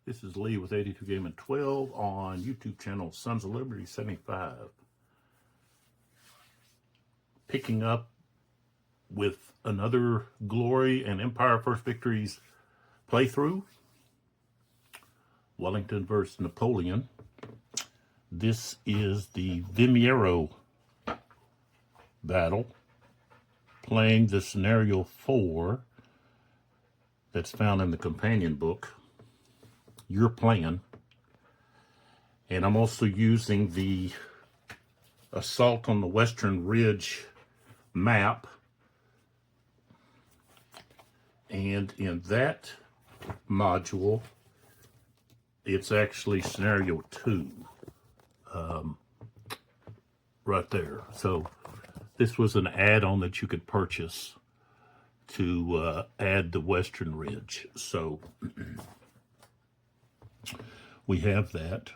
This is Lee with 82 Game and 12 on YouTube channel Sons of Liberty 75. Picking up with another Glory and Empire First Victories playthrough. Wellington versus Napoleon. This is the Vimeiro battle. Playing the scenario 4 that's found in the companion book. Your plan. And I'm also using the Assault on the Western Ridge map. And in that module, it's actually scenario 2 right there. So this was an add-on that you could purchase to add the Western Ridge. So we have that.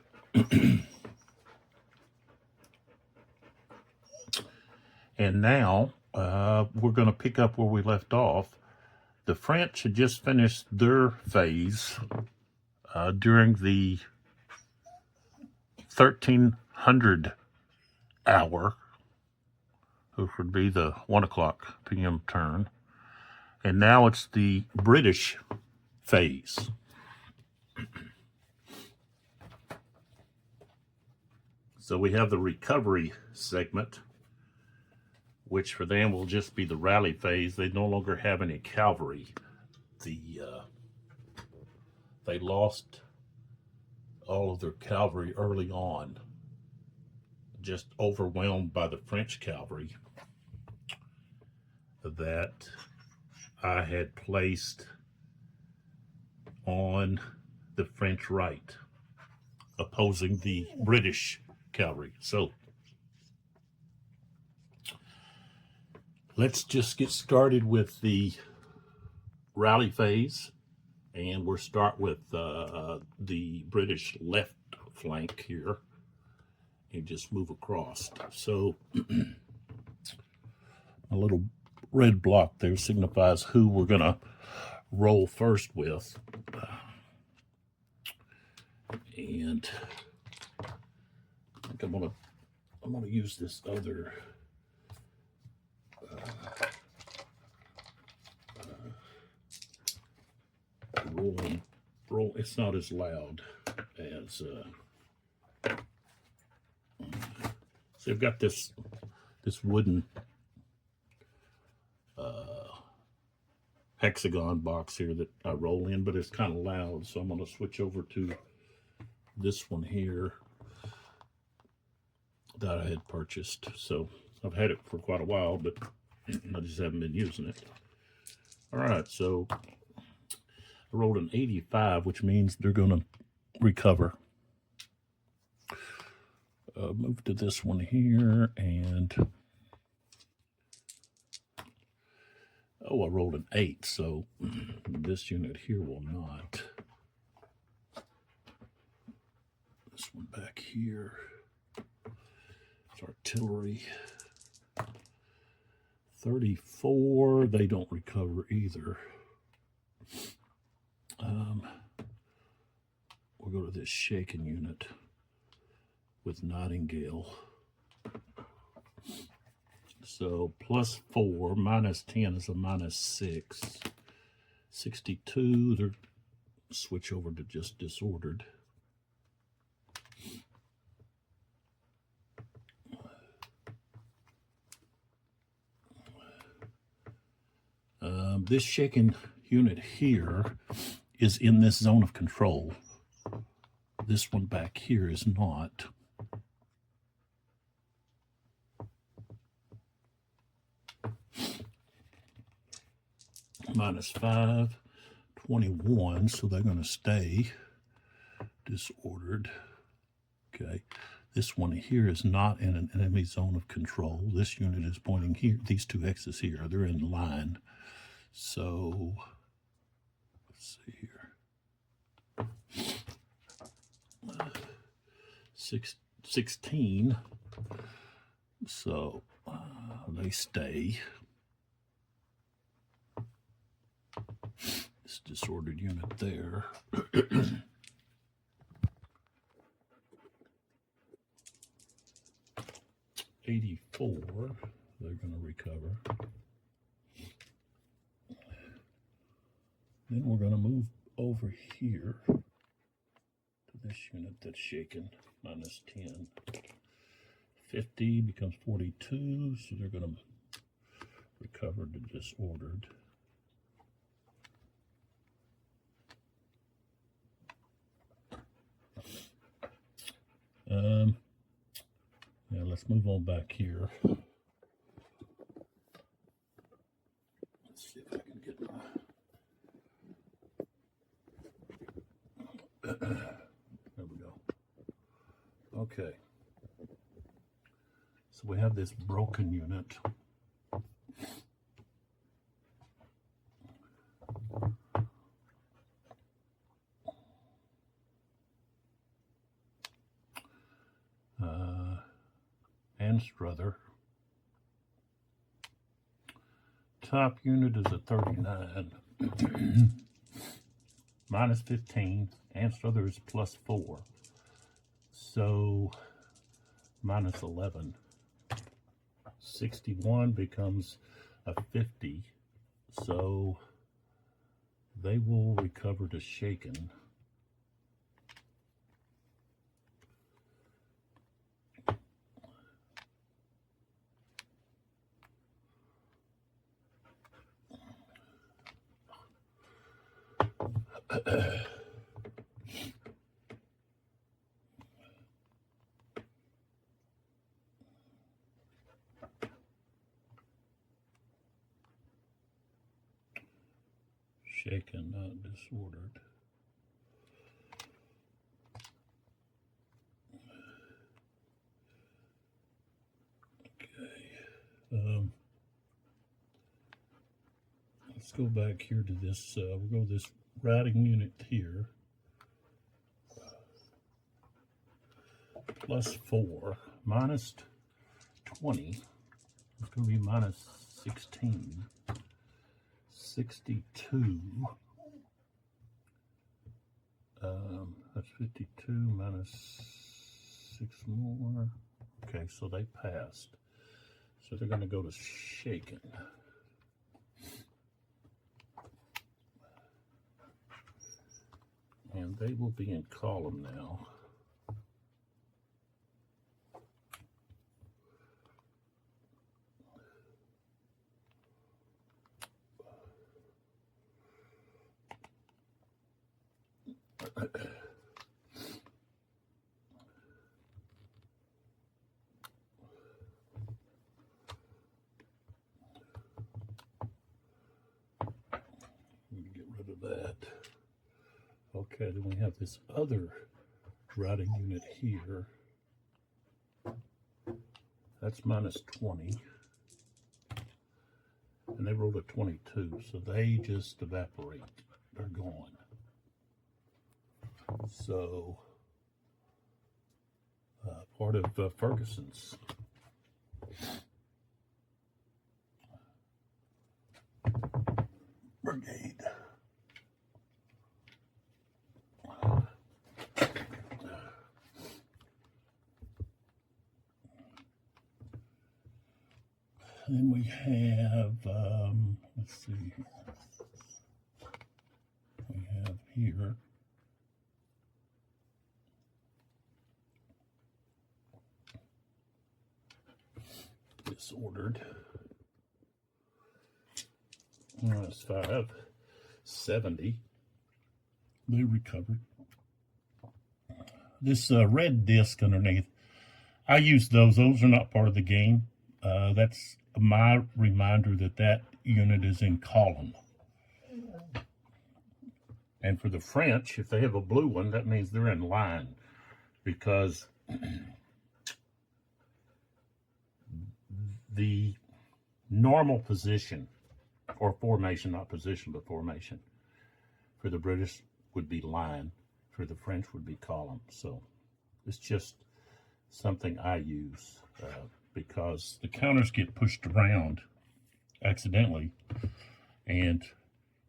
And now we're going to pick up where we left off. The French had just finished their phase during the 1300 hour, which would be the 1 o'clock p.m. turn. And now it's the British phase. So we have the recovery segment, which for them will just be the rally phase. They no longer have any cavalry. They lost all of their cavalry early on, just overwhelmed by the French cavalry that I had placed on the French right, opposing the British cavalry. So let's just get started with the rally phase, and we'll start with the British left flank here and just move across. So a little red block there signifies who we're going to roll first with. And I think I'm gonna use this other roll. It's not as loud as so I've got this wooden hexagon box here that I roll in, but it's kind of loud, so I'm going to switch over to this one here that I had purchased. So I've had it for quite a while, but I just haven't been using it. All right, so I rolled an 85, which means they're going to recover. Move to this one here, and oh, I rolled an 8, so this unit here will not. This one back here. It's artillery. 34, they don't recover either. We'll go to this shaken unit with Nightingale. So +4, -10 is a -6. 62, they're switch over to just disordered. This shaken unit here is in this zone of control. This one back here is not. -5, 21, so they're going to stay disordered. Okay, this one here is not in an enemy zone of control. This unit is pointing here. These two X's here, they're in line. So let's see here. 16. So they stay. This disordered unit there. 84, they're going to recover. Then we're going to move over here to this unit that's shaken, minus 10. 50 becomes 42, so they're going to recover to disordered. Yeah, let's move on back here. Let's see if I can get my... There we go. Okay. So we have this broken unit. And Struther. Top unit is a 39. Minus 15. And Struther is plus 4. So minus 11. 61 becomes a 50. So they will recover to shaken. Shaken, not disordered. Okay. Let's go back here to this. We'll go to this routing unit here. Plus 4, minus 20. It's going to be minus 16. 62. That's 52 minus 6 more. Okay, so they passed. So they're going to go to shaken. And they will be in column now. Get rid of that. Okay, then we have this other routing unit here. That's minus 20. And they rolled a 22, so they just evaporate. They're gone. So, part of Ferguson's. Brigade. Then we have, let's see, we have here disordered. That's 5, 70. They recovered. This red disc underneath, I use those. Those are not part of the game. That's my reminder that that unit is in column. And for the French, if they have a blue one, that means they're in line, because the normal position, or formation, not position, but formation, for the British would be line, for the French would be column. So it's just something I use because the counters get pushed around accidentally. And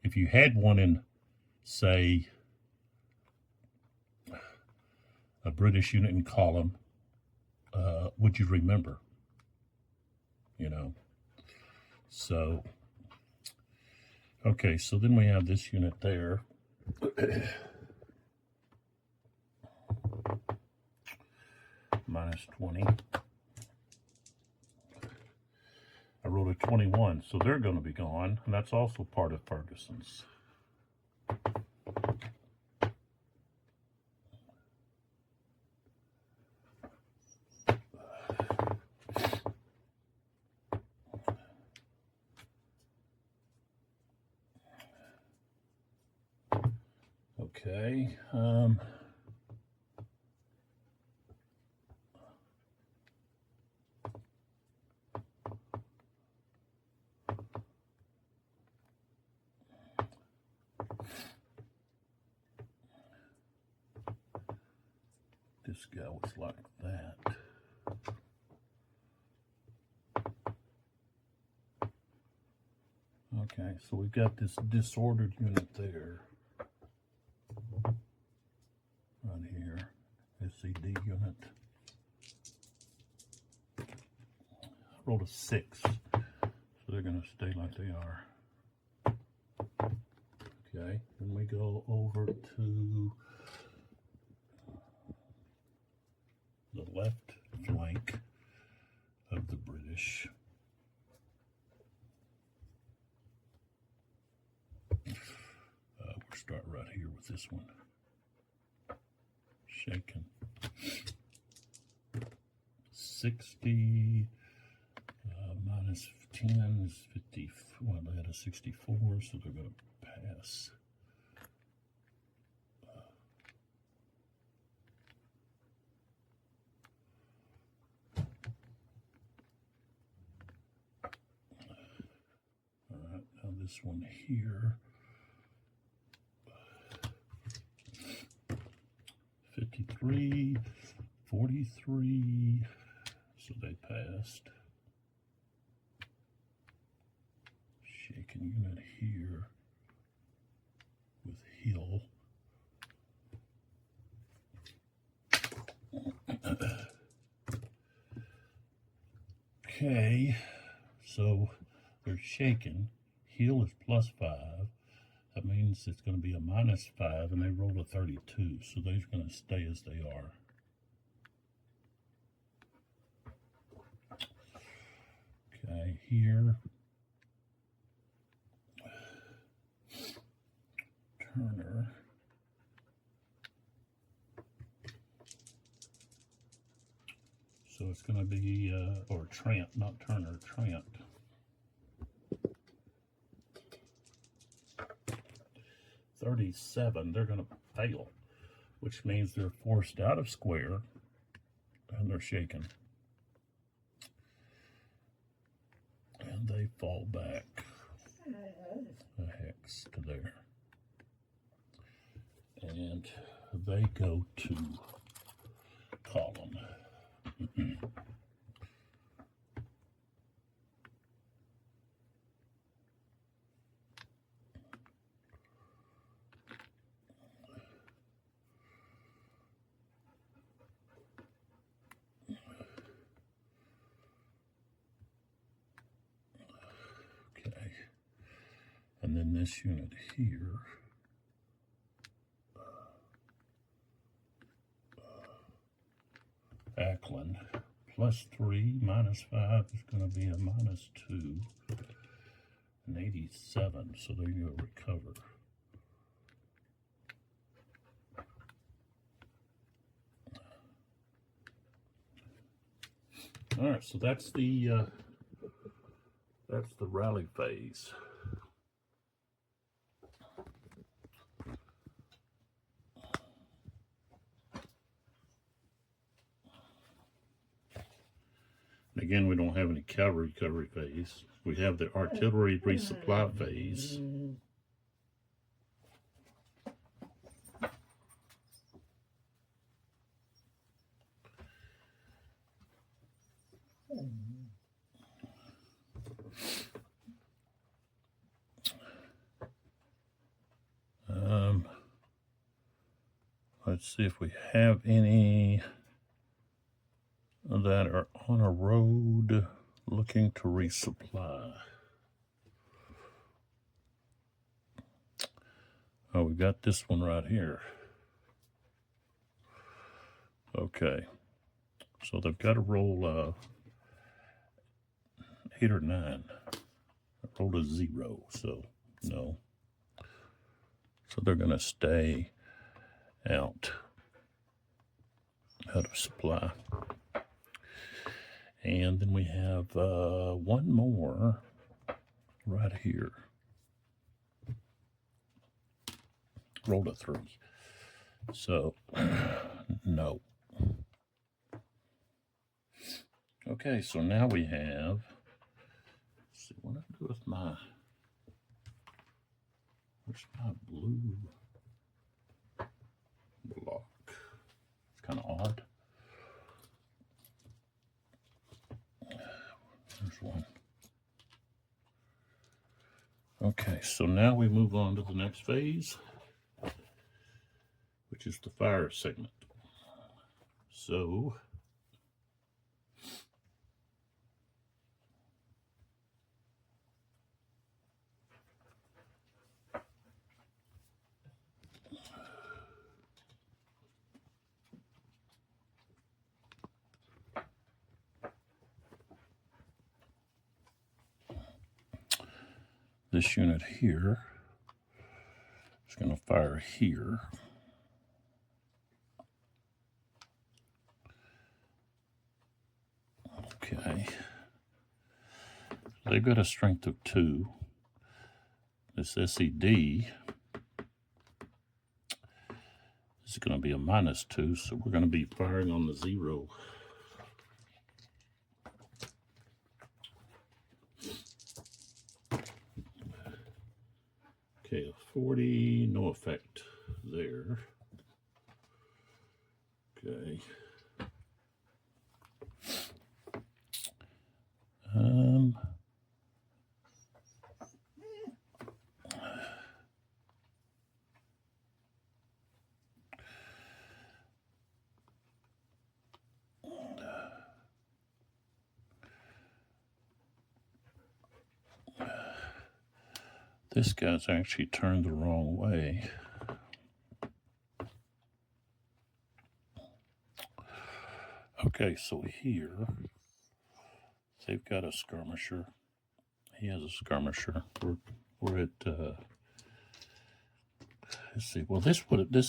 if you had one in, say, a British unit in column, would you remember? you know. So, okay, so then we have this unit there. Minus 20. I rolled a 21, so they're going to be gone, and that's also part of Ferguson's. Okay. This guy was like that. Okay, so we've got this disordered unit there. Right here, SCD unit. I rolled a 6, so they're going to stay like they are. Okay, then we go over to the left flank of the British. We'll start right here with this one. Shaken. 60 minus 10 is 50. Well, they had a 64, so they're going to pass. All right, now this one here. 53, 43, so they passed. Shaken unit here with Hill. Okay, so they're shaken. Hill is +5. That means it's going to be a -5, and they rolled a 32, so they're going to stay as they are. Okay, here, Turner. So it's going to be, or Trant, not Turner, Trant. $37, they're going to fail, which means they're forced out of square and they're shaken. And they fall back a hex to there. And they go to column. Okay. And then this unit here. Ackland, +3, -5 is going to be a -2, and 87, so they're going to recover. All right, so that's the rally phase. Again, we don't have any cavalry recovery phase. We have the artillery resupply phase. Let's see if we have any that are on a road looking to resupply. Oh, we got this one right here. Okay, so they've got to roll 8 or 9. I rolled a 0, so no. So they're going to stay out of supply. And then we have one more right here. Rolled a 3. So, no. Okay, so now we have, let's see, what do I do with my, where's my blue block? It's kind of odd. There's one. Okay, so now we move on to the next phase, which is the fire segment. So, this unit here is going to fire here. Okay. They've got a strength of 2. This SED is going to be a -2, so we're going to be firing on the 0. Okay, a 40, no effect there. Okay. This guy's actually turned the wrong way. Okay, so here, they've got a skirmisher. He has a skirmisher. We're at, let's see, well, this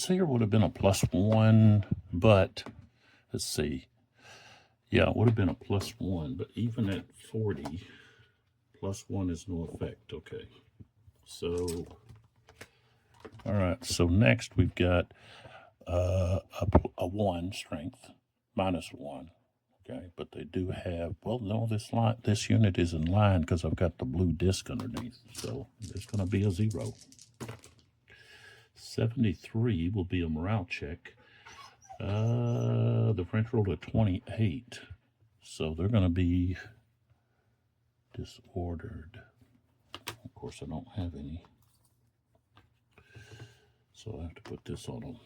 here would have been a +1, but, let's see. Yeah, it would have been a +1, but even at 40, +1 is no effect. Okay. So, all right. So next we've got a 1 strength, -1. Okay, but they do have, well, no, this unit is in line because I've got the blue disc underneath. So there's going to be a 0. 73 will be a morale check. The French rolled a 28, so they're going to be disordered. Of course, I don't have any, so I have to put this on them.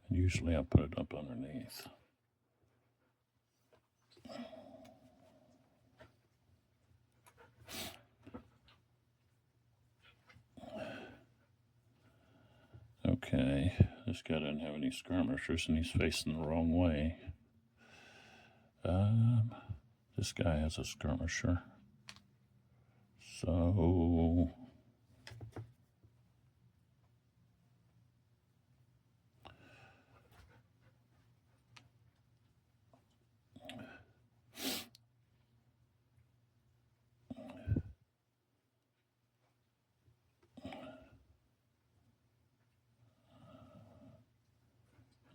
And usually I put it up underneath. Okay, this guy doesn't have any skirmishers and he's facing the wrong way. This guy has a skirmisher. So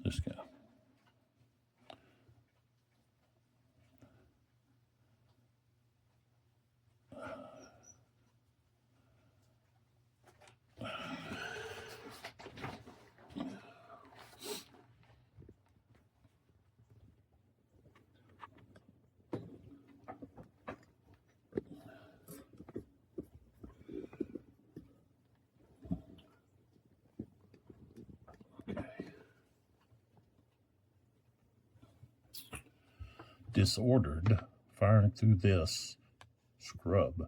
this guy. disordered, firing through this scrub.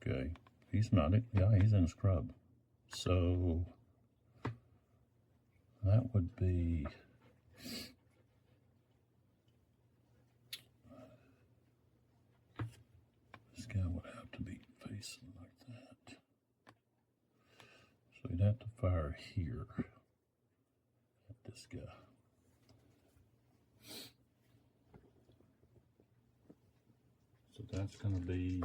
Okay, he's not, yeah, he's in scrub. So that would be, this guy would have to be facing like that. So he'd have to fire here at this guy. So that's going to be,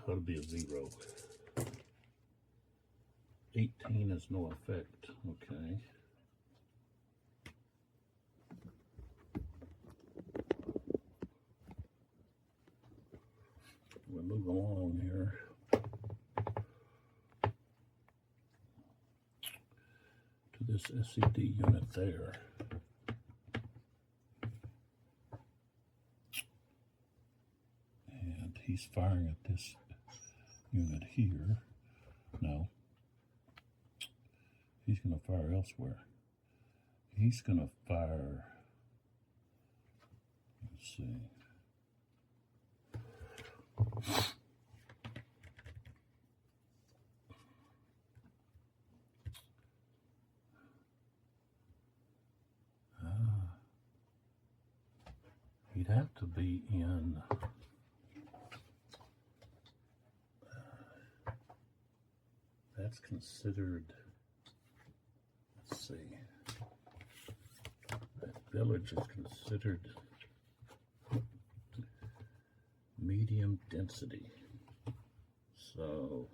how to be a 0. 18 is no effect, okay. We'll move along here. To this SED unit there. And he's firing at this unit here. No. He's going to fire elsewhere. He's going to fire, let's see. He'd have to be in, that's considered, let's see, that village is considered medium density. So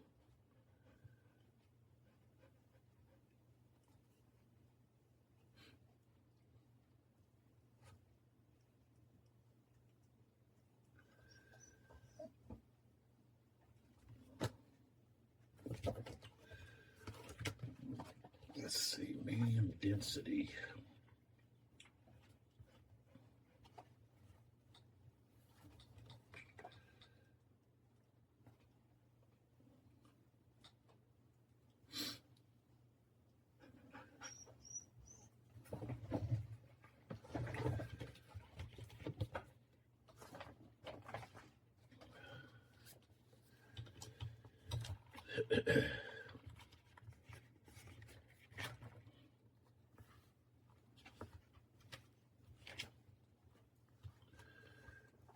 let's see, medium density.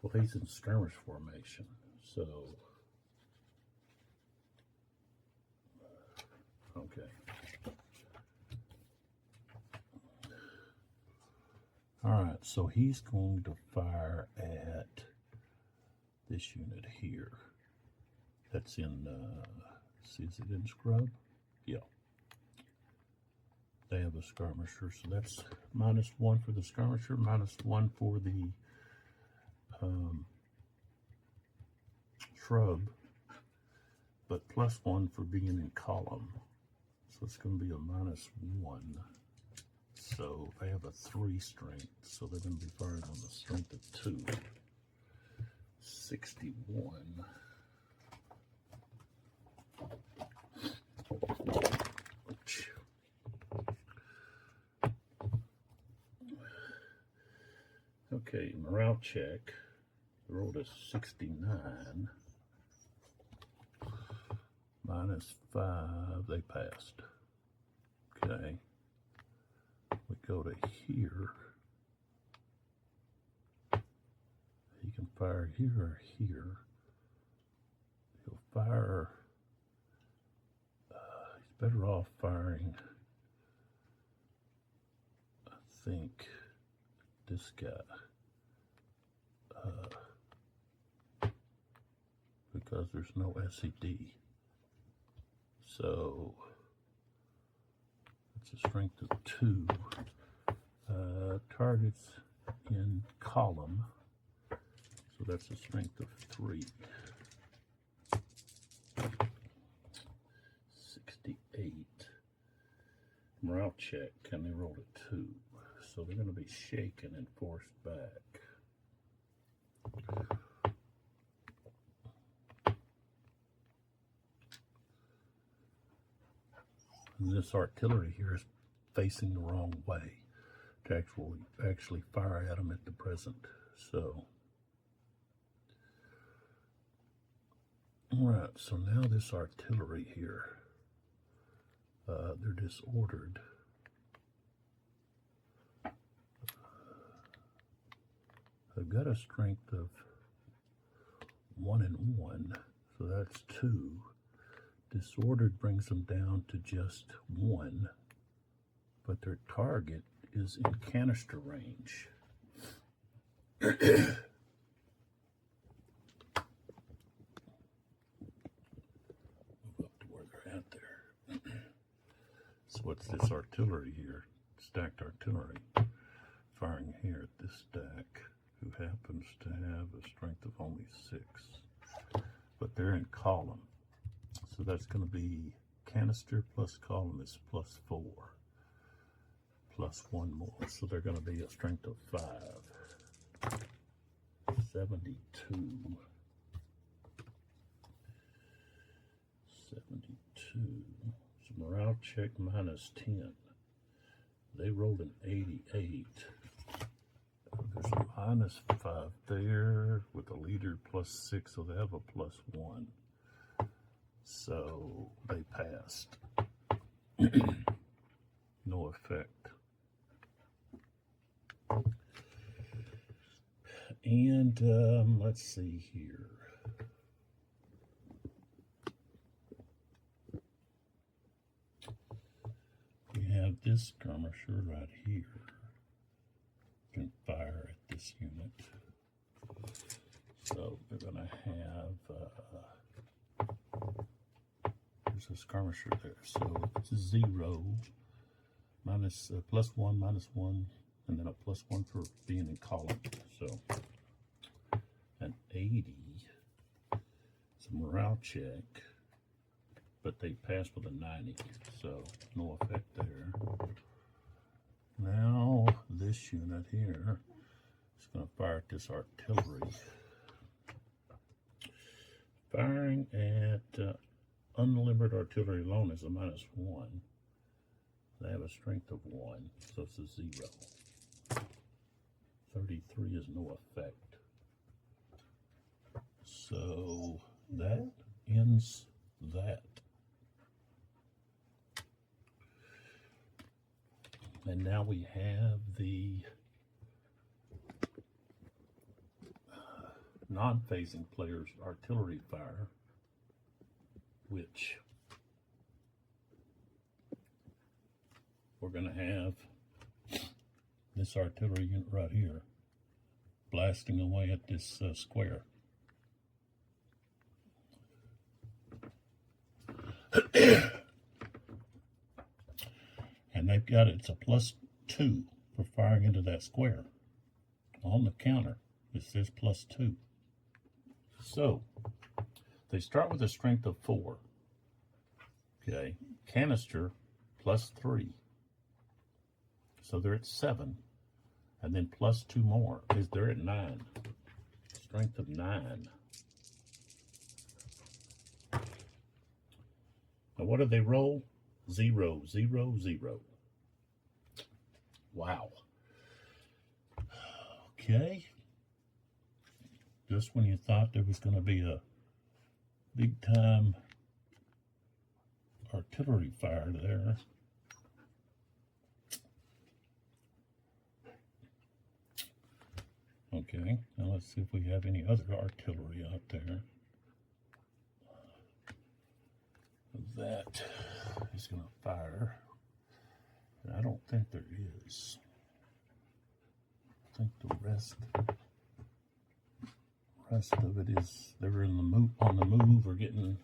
Well, he's in skirmish formation, so okay. All right, so he's going to fire at this unit here. That's in, see, is it in scrub? Yeah. They have a skirmisher, so that's -1 for the skirmisher, -1 for the shrub, but +1 for being in column. So it's going to be a -1. So they have a 3 strength, so they're going to be firing on the strength of 2. 61. Okay, morale check. The rolled a 69. -5, they passed. Okay. We go to here. He can fire here or here. He'll fire, he's better off firing, I think, this guy. Because there's no SED. So it's a strength of 2. Targets in column. So that's a strength of 3. 68. Morale check. Can they roll a 2? So they're going to be shaken and forced back. And this artillery here is facing the wrong way. to actually fire at them at the present. So, all right, so now this artillery here, they're disordered. They've got a strength of 1 and 1, so that's 2. Disordered brings them down to just 1, but their target is in canister range. Move up to where they're at there. So what's this artillery here? Stacked artillery. Firing here at this stack, who happens to have a strength of only 6. But they're in column. So that's going to be canister plus column is plus 4. Plus 1 more. So they're going to be a strength of 5. 72. 72. So morale check minus 10. They rolled an 88. There's a minus 5 there with a leader plus 6, so they have a plus 1. So they passed. No effect. And let's see here. We have this skirmisher right here. Can fire at this unit. So they're going to have, there's a skirmisher there. So it's a 0, minus, plus 1, minus 1, and then a plus 1 for being in column. So an 80. It's a morale check, but they passed with a 90, so no effect there. Now this unit here is going to fire at this artillery. Firing at unlimited artillery alone is a minus 1. They have a strength of 1, so it's a 0. 33 is no effect. So that ends that. And now we have the non-phasing player's artillery fire, which we're going to have this artillery unit right here blasting away at this square. And they've got it's a plus 2 for firing into that square. On the counter, it says plus 2. So they start with a strength of 4. Okay, canister plus 3. So they're at 7. And then plus 2 more is they're at 9. Strength of 9. Now what did they roll? 0, 0, 0. Wow. Okay. Just when you thought there was going to be a big time artillery fire there. Okay, now let's see if we have any other artillery out there. That is going to fire. I don't think there is. I think the rest of it is they're in the move, on the move, or getting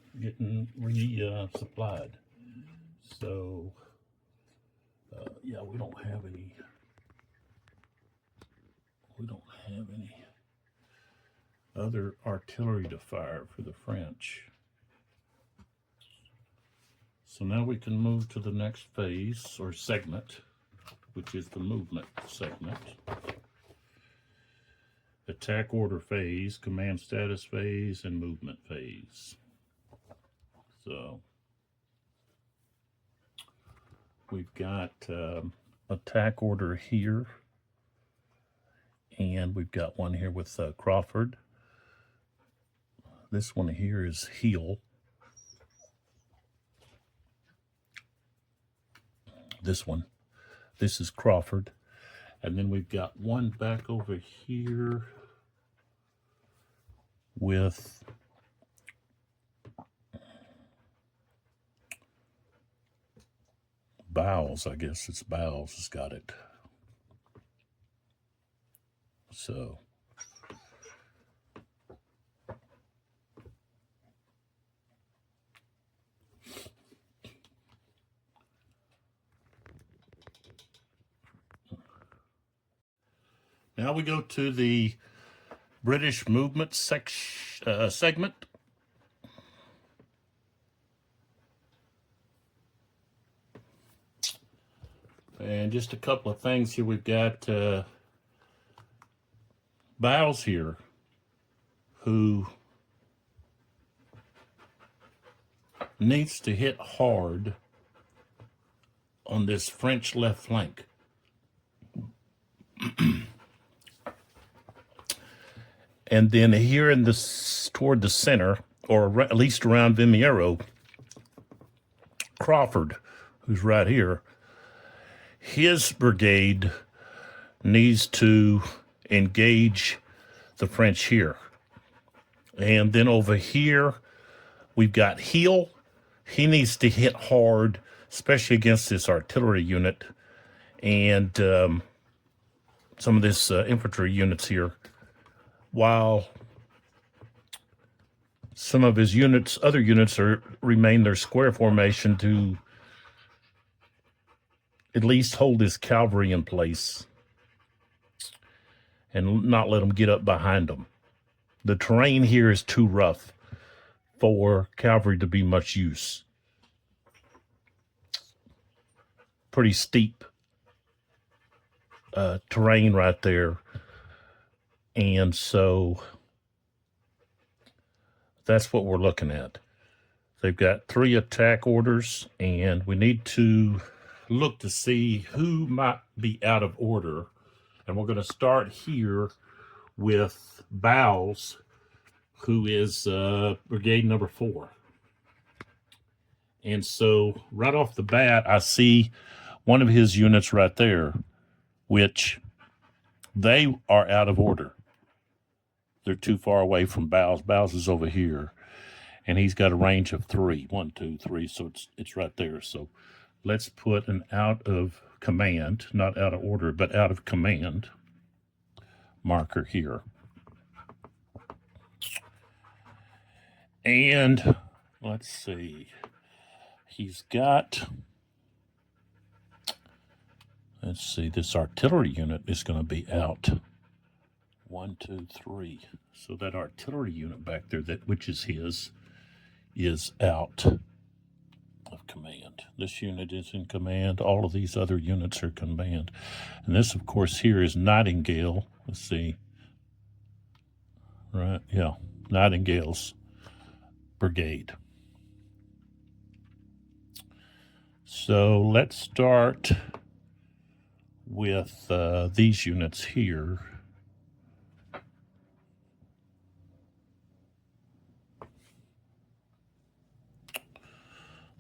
resupplied. So yeah, we don't have any. We don't have any other artillery to fire for the French. So now we can move to the next phase or segment, which is the movement segment. Attack order phase, command status phase, and movement phase. So we've got attack order here. And we've got one here with Crawford. This one here is Heal. This one. This is Crawford. And then we've got one back over here with Bowles. I guess it's Bowles has got it. So now we go to the British movement segment. And just a couple of things here. We've got Bowles here, who needs to hit hard on this French left flank. And then here in this, toward the center, or at least around Vimeiro, Crawford, who's right here, his brigade needs to engage the French here. And then over here, we've got Heal. He needs to hit hard, especially against this artillery unit and some of this infantry units here, while some of his units, other units, remain their square formation to at least hold his cavalry in place and not let them get up behind them. The terrain here is too rough for cavalry to be much use. Pretty steep terrain right there. And so that's what we're looking at. They've got 3 attack orders, and we need to look to see who might be out of order. And we're going to start here with Bowles, who is brigade number 4. And so right off the bat, I see one of his units right there, which they are out of order. They're too far away from Bowles. Bowles is over here, and he's got a range of 3. 1, 2, 3, so it's right there. So let's put an out of command, not out of order, but out of command marker here. And let's see. He's got, let's see, this artillery unit is going to be out. 1, 2, 3. So that artillery unit back there, which is his, is out of command. This unit is in command. All of these other units are in command. And this, of course, here is Nightingale. Let's see. Right, yeah. Nightingale's brigade. So let's start with these units here.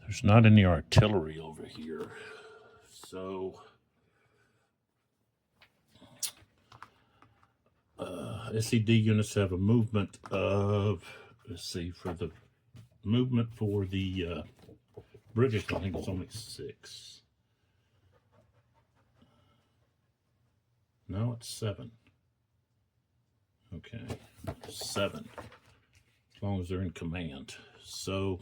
There's not any artillery over here. So SED units have a movement of, let's see, for the movement for the British, I think it's only 6. No, it's 7. Okay, 7, as long as they're in command. So,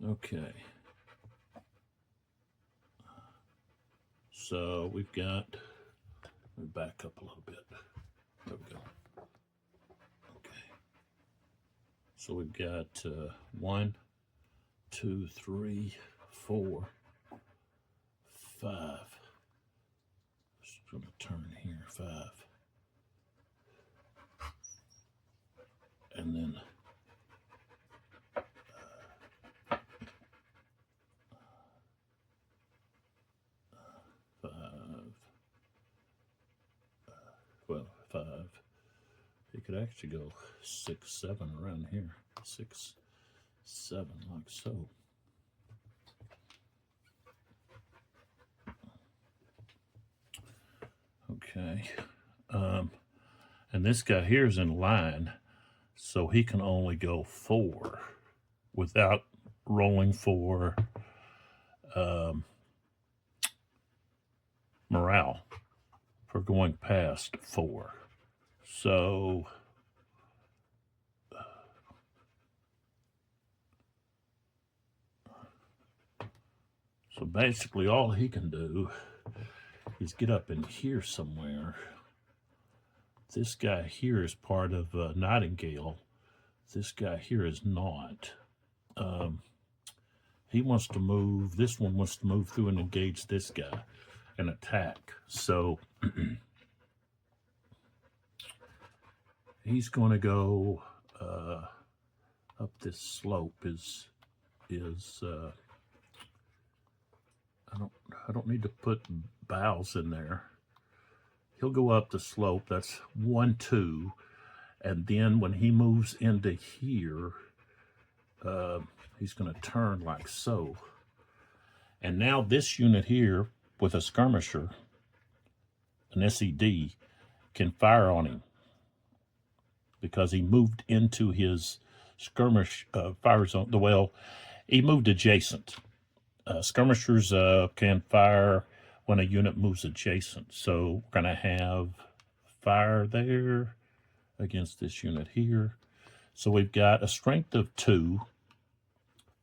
okay. So we've got, let me back up a little bit. There we go. Okay. So we've got 1, 2, 3, 4, 5. Just going to turn here, 5. And then well, 5. It could actually go 6, 7 around here. 6, 7, like so. Okay. And this guy here is in line, so he can only go 4 without rolling for morale for going past 4. So basically all he can do is get up in here somewhere. This guy here is part of Nightingale. This guy here is not. He wants to move, this one wants to move through and engage this guy and attack. So he's going to go up this slope I don't need to put boughs in there. He'll go up the slope. That's 1, 2. And then when he moves into here, he's going to turn like so. And now this unit here with a skirmisher, an SED, can fire on him because he moved into his skirmish fire zone. Well, he moved adjacent. Skirmishers can fire when a unit moves adjacent. So we're going to have fire there against this unit here. So we've got a strength of 2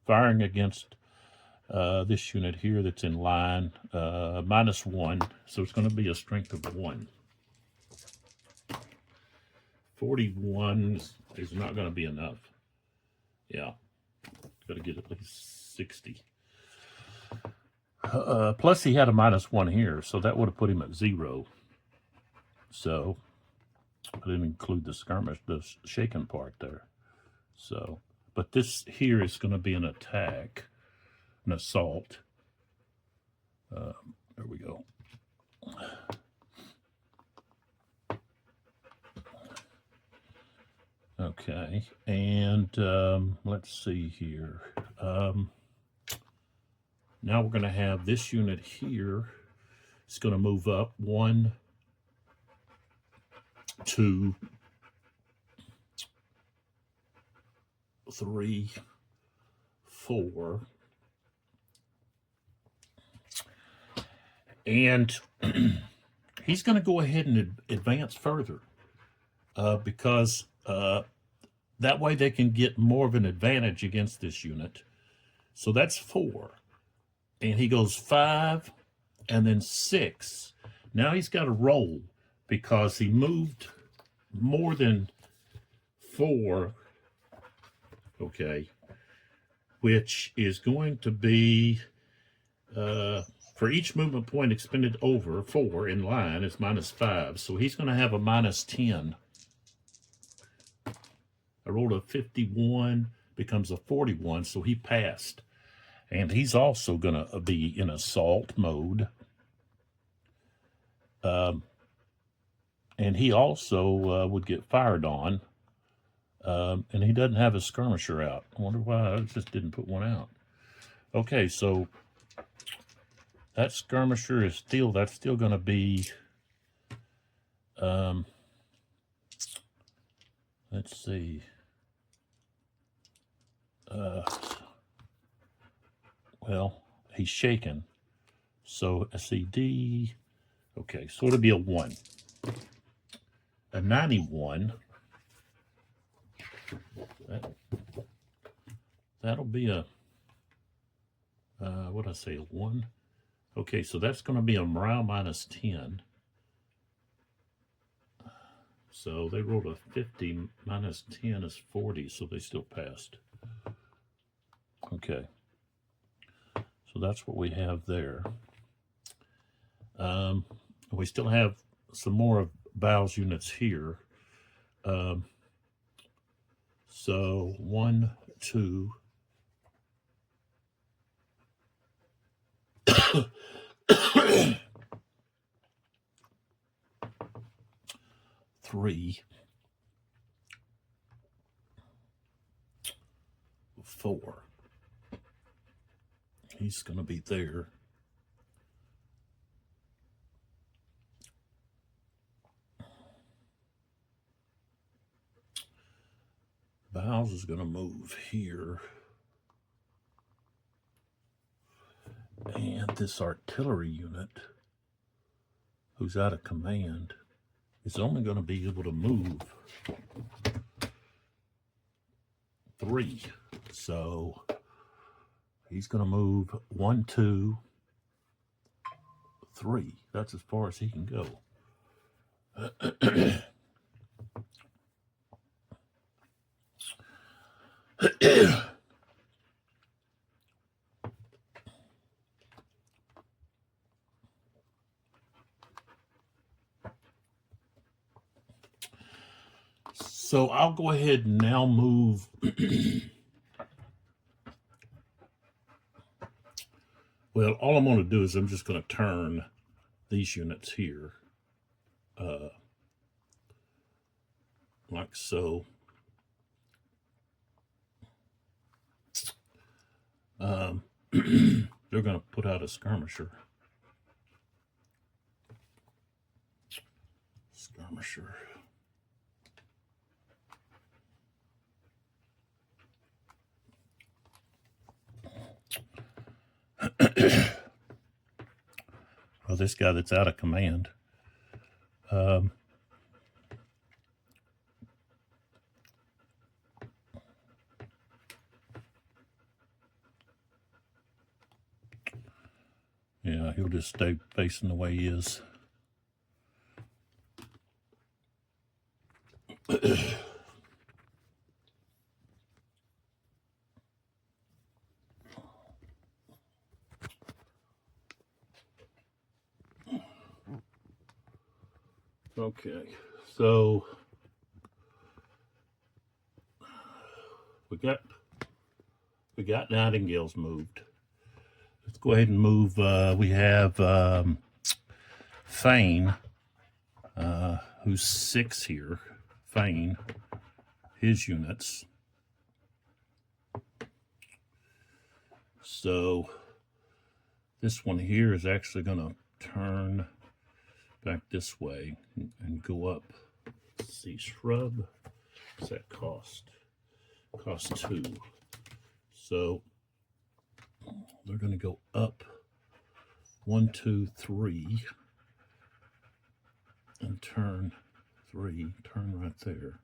firing against this unit here that's in line, -1. So it's going to be a strength of 1. 41 is not going to be enough. Yeah, got to get at least 60. Plus he had a -1 here, so that would have put him at 0. So I didn't include the skirmish, the shaken part there. So, but this here is going to be an attack, an assault. There we go. Okay, and let's see here. Now we're going to have this unit here. It's going to move up 1, 2, 3, 4. And he's going to go ahead and advance further because that way they can get more of an advantage against this unit. So that's 4. And he goes 5 and then 6. Now he's got to roll because he moved more than 4, okay, which is going to be, for each movement point expended over 4 in line is -5. So he's going to have a -10. I rolled a 51, becomes a 41, so he passed. And he's also going to be in assault mode. And he also would get fired on. And he doesn't have a skirmisher out. I wonder why I just didn't put one out. Okay, so that skirmisher is still, that's still going to be, let's see. Well, he's shaken. So SED, okay, so it'll be a 1. A 91. That'll be a, what did I say, a 1? Okay, so that's going to be a morale -10. So they rolled a 50, -10 is 40, so they still passed. Okay. So that's what we have there. We still have some more of Bow's units here. So 1, 2. 3, 4. He's going to be there. Bowles is going to move here. And this artillery unit, who's out of command, is only going to be able to move 3. So he's going to move 1, 2, 3. That's as far as he can go. So I'll go ahead and now move well, all I'm going to do is I'm just going to turn these units here like so. They're going to put out a skirmisher. Well, this guy that's out of command. Yeah, he'll just stay facing the way he is. Okay, so we got Nightingales moved. Let's go ahead and move. We have Fane, who's 6 here. Fane, his units. So this one here is actually going to turn back this way and go up. Let's see, shrub. What's that cost? Cost 2. So they're going to go up 1, 2, 3 and turn 3. Turn right there.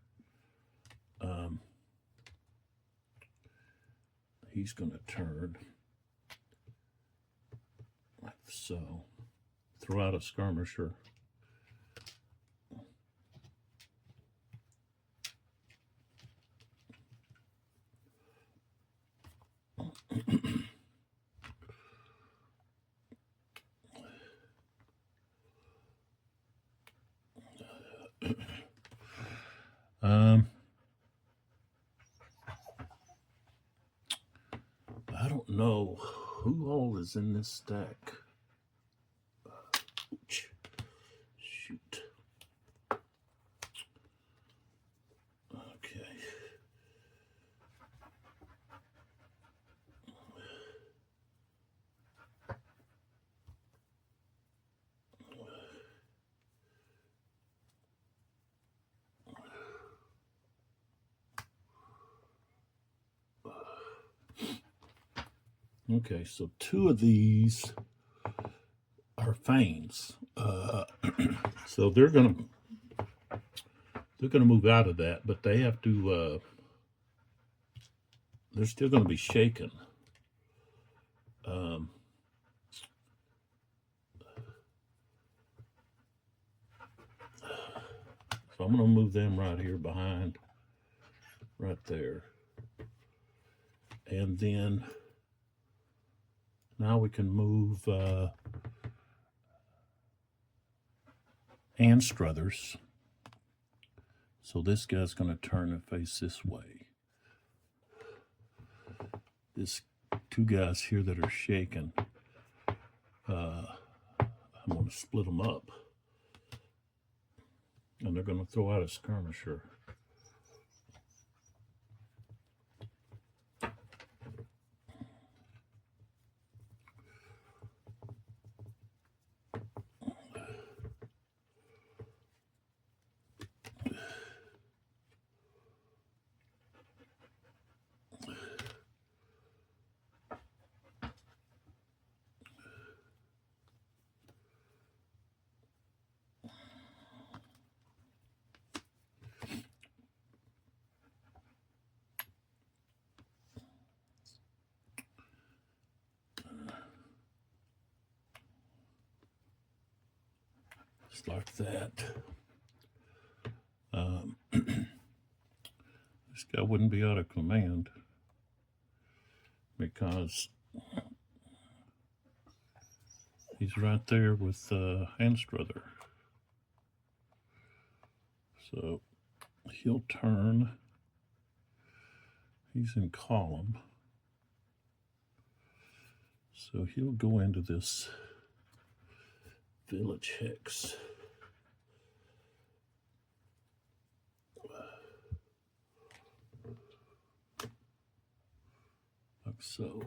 He's going to turn like so. Throw out a skirmisher. I don't know who all is in this stack. Shoot. Okay. Okay, so 2 of these are Fanes. So they're gonna move out of that, but they have to. They're still going to be shaken. So I'm going to move them right here behind, right there, and then now we can move Anstruthers. So this guy's going to turn and face this way. This 2 guys here that are shaken, I'm going to split them up. And they're going to throw out a skirmisher. Just like that. This guy wouldn't be out of command because he's right there with Anstruther. So he'll turn. He's in column. So he'll go into this village hex. Like so.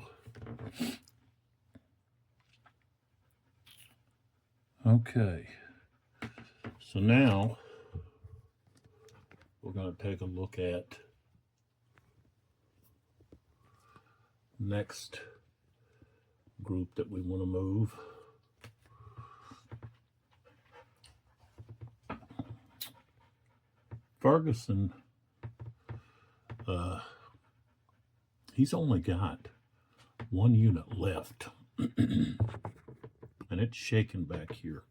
Okay. So now we're going to take a look at next group that we want to move. Ferguson, he's only got one unit left, and it's shaking back here.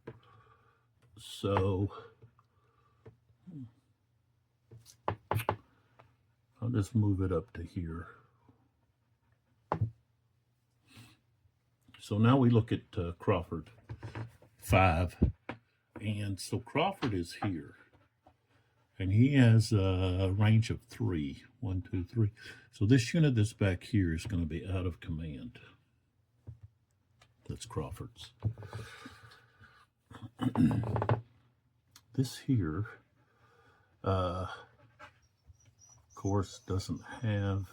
So I'll just move it up to here. So now we look at Crawford 5, and so Crawford is here. And he has a range of 3. 1, 2, 3. So this unit that's back here is going to be out of command. That's Crawford's. This here, of course, doesn't have,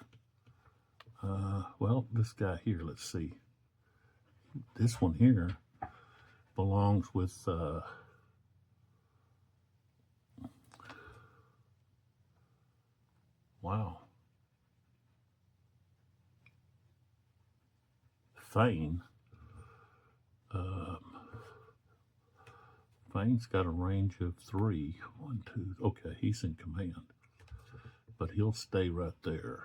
well, this guy here, let's see. This one here belongs with, wow. Fane. Fane's got a range of 3. 1, 2. Okay, he's in command. But he'll stay right there.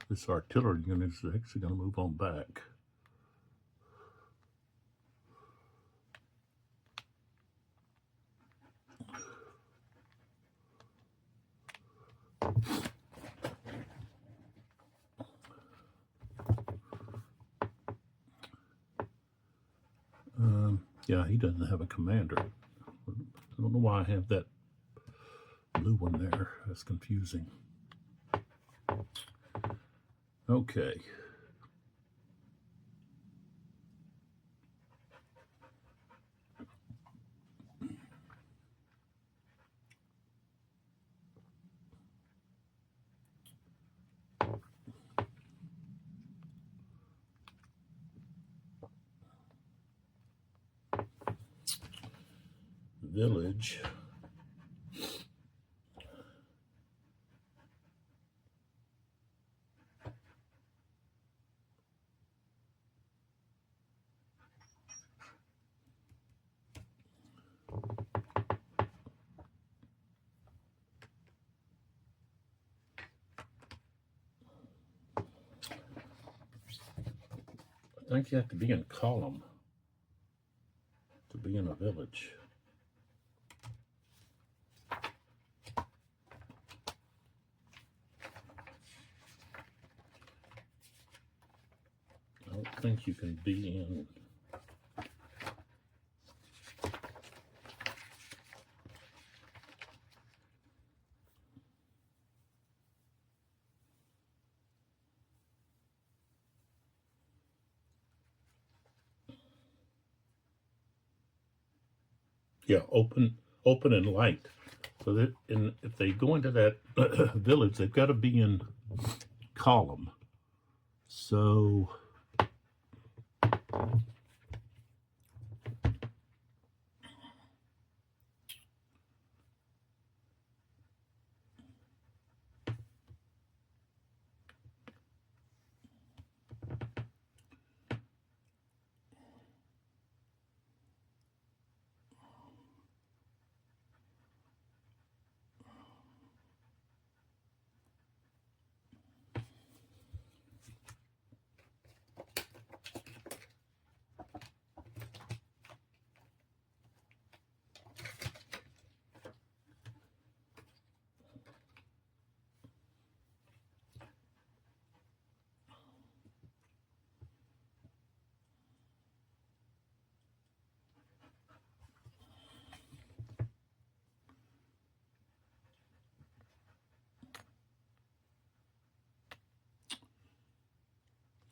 This artillery unit is actually going to move on back. Yeah, he doesn't have a commander. I don't know why I have that blue one there. That's confusing. Okay. Village. I think you have to be in column to be in a village. I don't think you can be in. Yeah, open and light. So that if they go into that village, they've got to be in column. So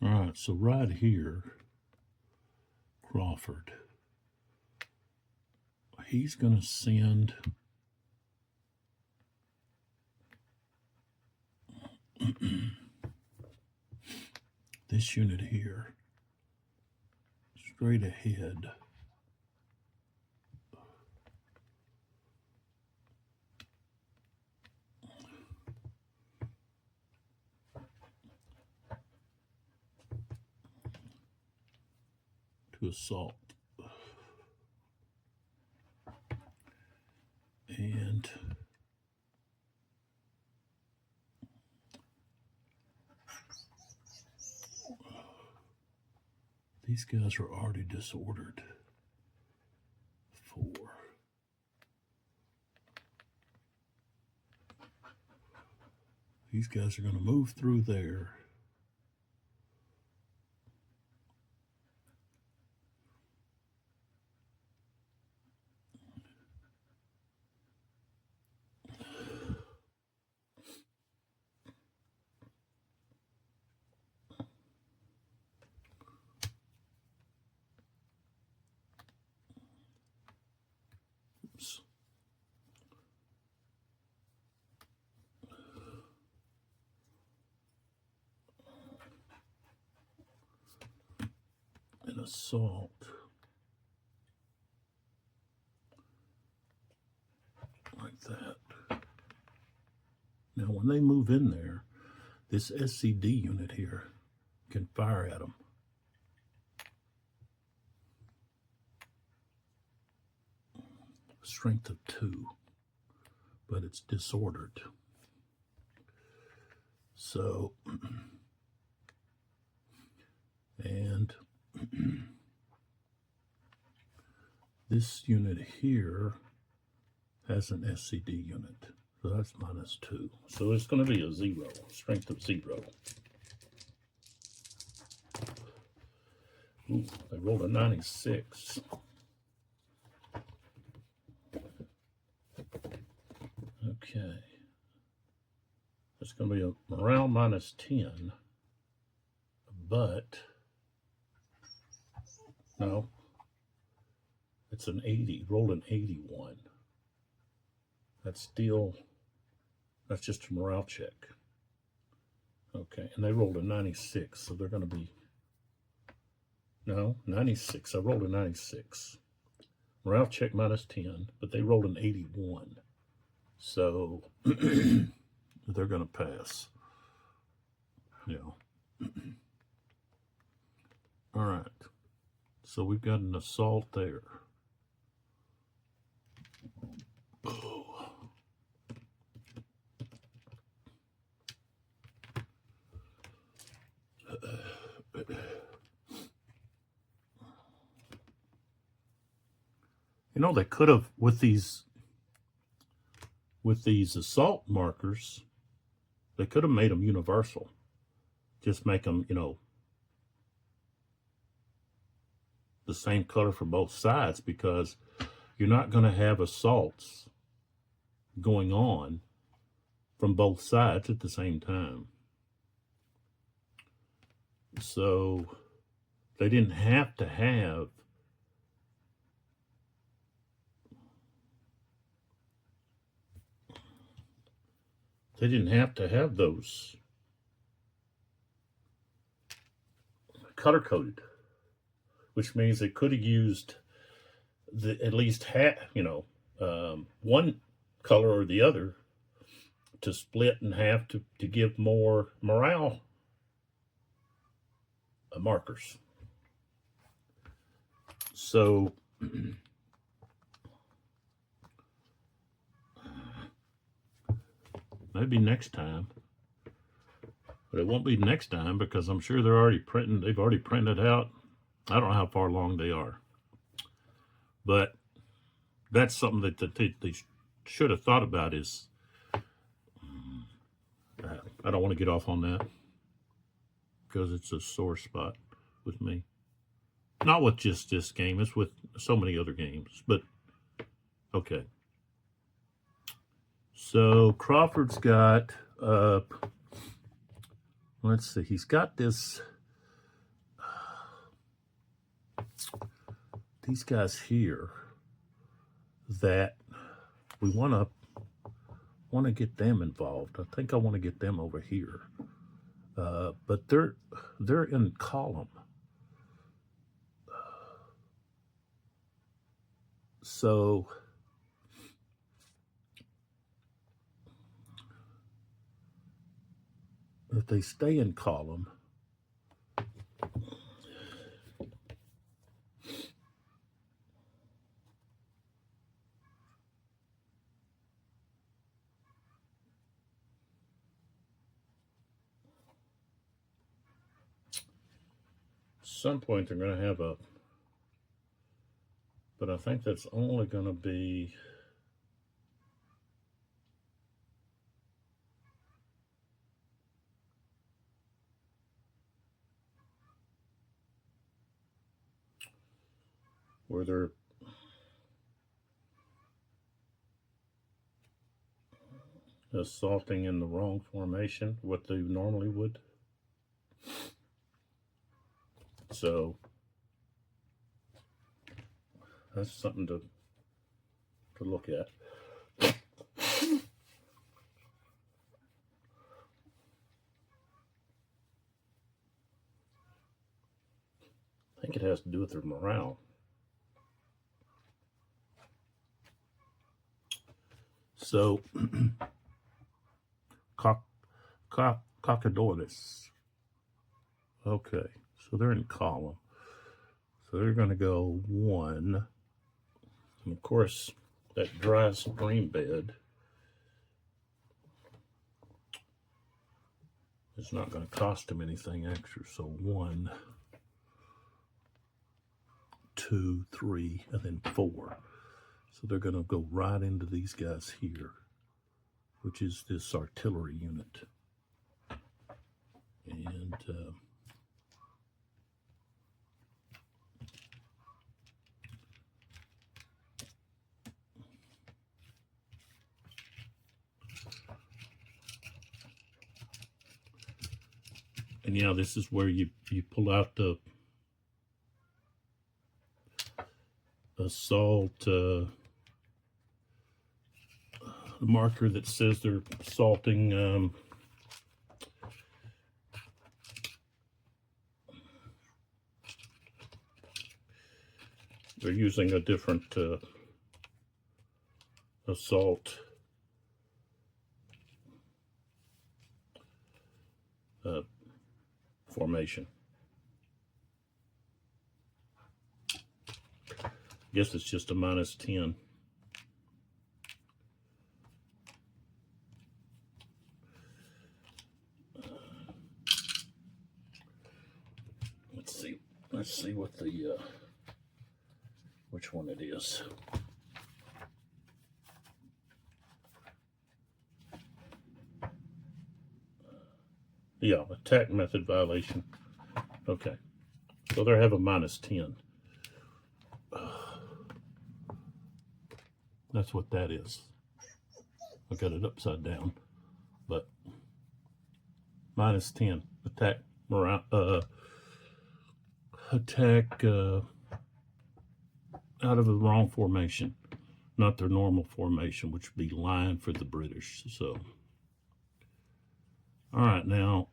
all right, so right here, Crawford, he's going to send this unit here straight ahead. To assault. And these guys are already disordered. 4. These guys are going to move through there. Oops. An assault. Like that. Now, when they move in there, this SCD unit here can fire at them. Strength of 2, but it's disordered. So, and this unit here has an SCD unit. So that's -2. So it's going to be a 0, strength of 0. Ooh, they rolled a 96. Okay. It's going to be a morale -10. But, no. It's an 80. Rolled an 81. That's just a morale check. Okay, and they rolled a 96, so they're going to be, no, 96. I rolled a 96. Morale check -10, but they rolled an 81. So they're going to pass. Yeah. All right. So we've got an assault there. Oh. You know, they could have, with these assault markers, they could have made them universal. Just make them, you know, the same color for both sides, because you're not going to have assaults going on from both sides at the same time. So they didn't have to have they didn't have to have those color coded, which means they could have used at least one color or the other to split in half to give more morale markers. So maybe next time, but it won't be next time because I'm sure they've already printed out. I don't know how far along they are, but that's something that they should have thought about. Is I don't want to get off on that because it's a sore spot with me. Not with just this game, it's with so many other games, but okay. So Crawford's got, let's see, he's got this, these guys here that we want to get them involved. I think I want to get them over here, but they're in column. So if they stay in column, at some point they're going to have but I think that's only going to be where they're assaulting in the wrong formation, what they normally would. So that's something to look at. I think it has to do with their morale. So, Cockadorus. Okay, so they're in column. So they're going to go 1. And of course, that dry stream bed is not going to cost them anything extra. So 1, 2, 3, and then 4. So they're going to go right into these guys here, which is this artillery unit. And yeah, this is where you pull out the assault marker that says they're assaulting they're using a different assault formation. I guess it's just a -10. Let's see what the which one it is. Yeah, attack method violation. Okay, so they have a -10. That's what that is. I got it upside down, but -10 attack attack out of the wrong formation, not their normal formation, which would be line for the British. So All right, now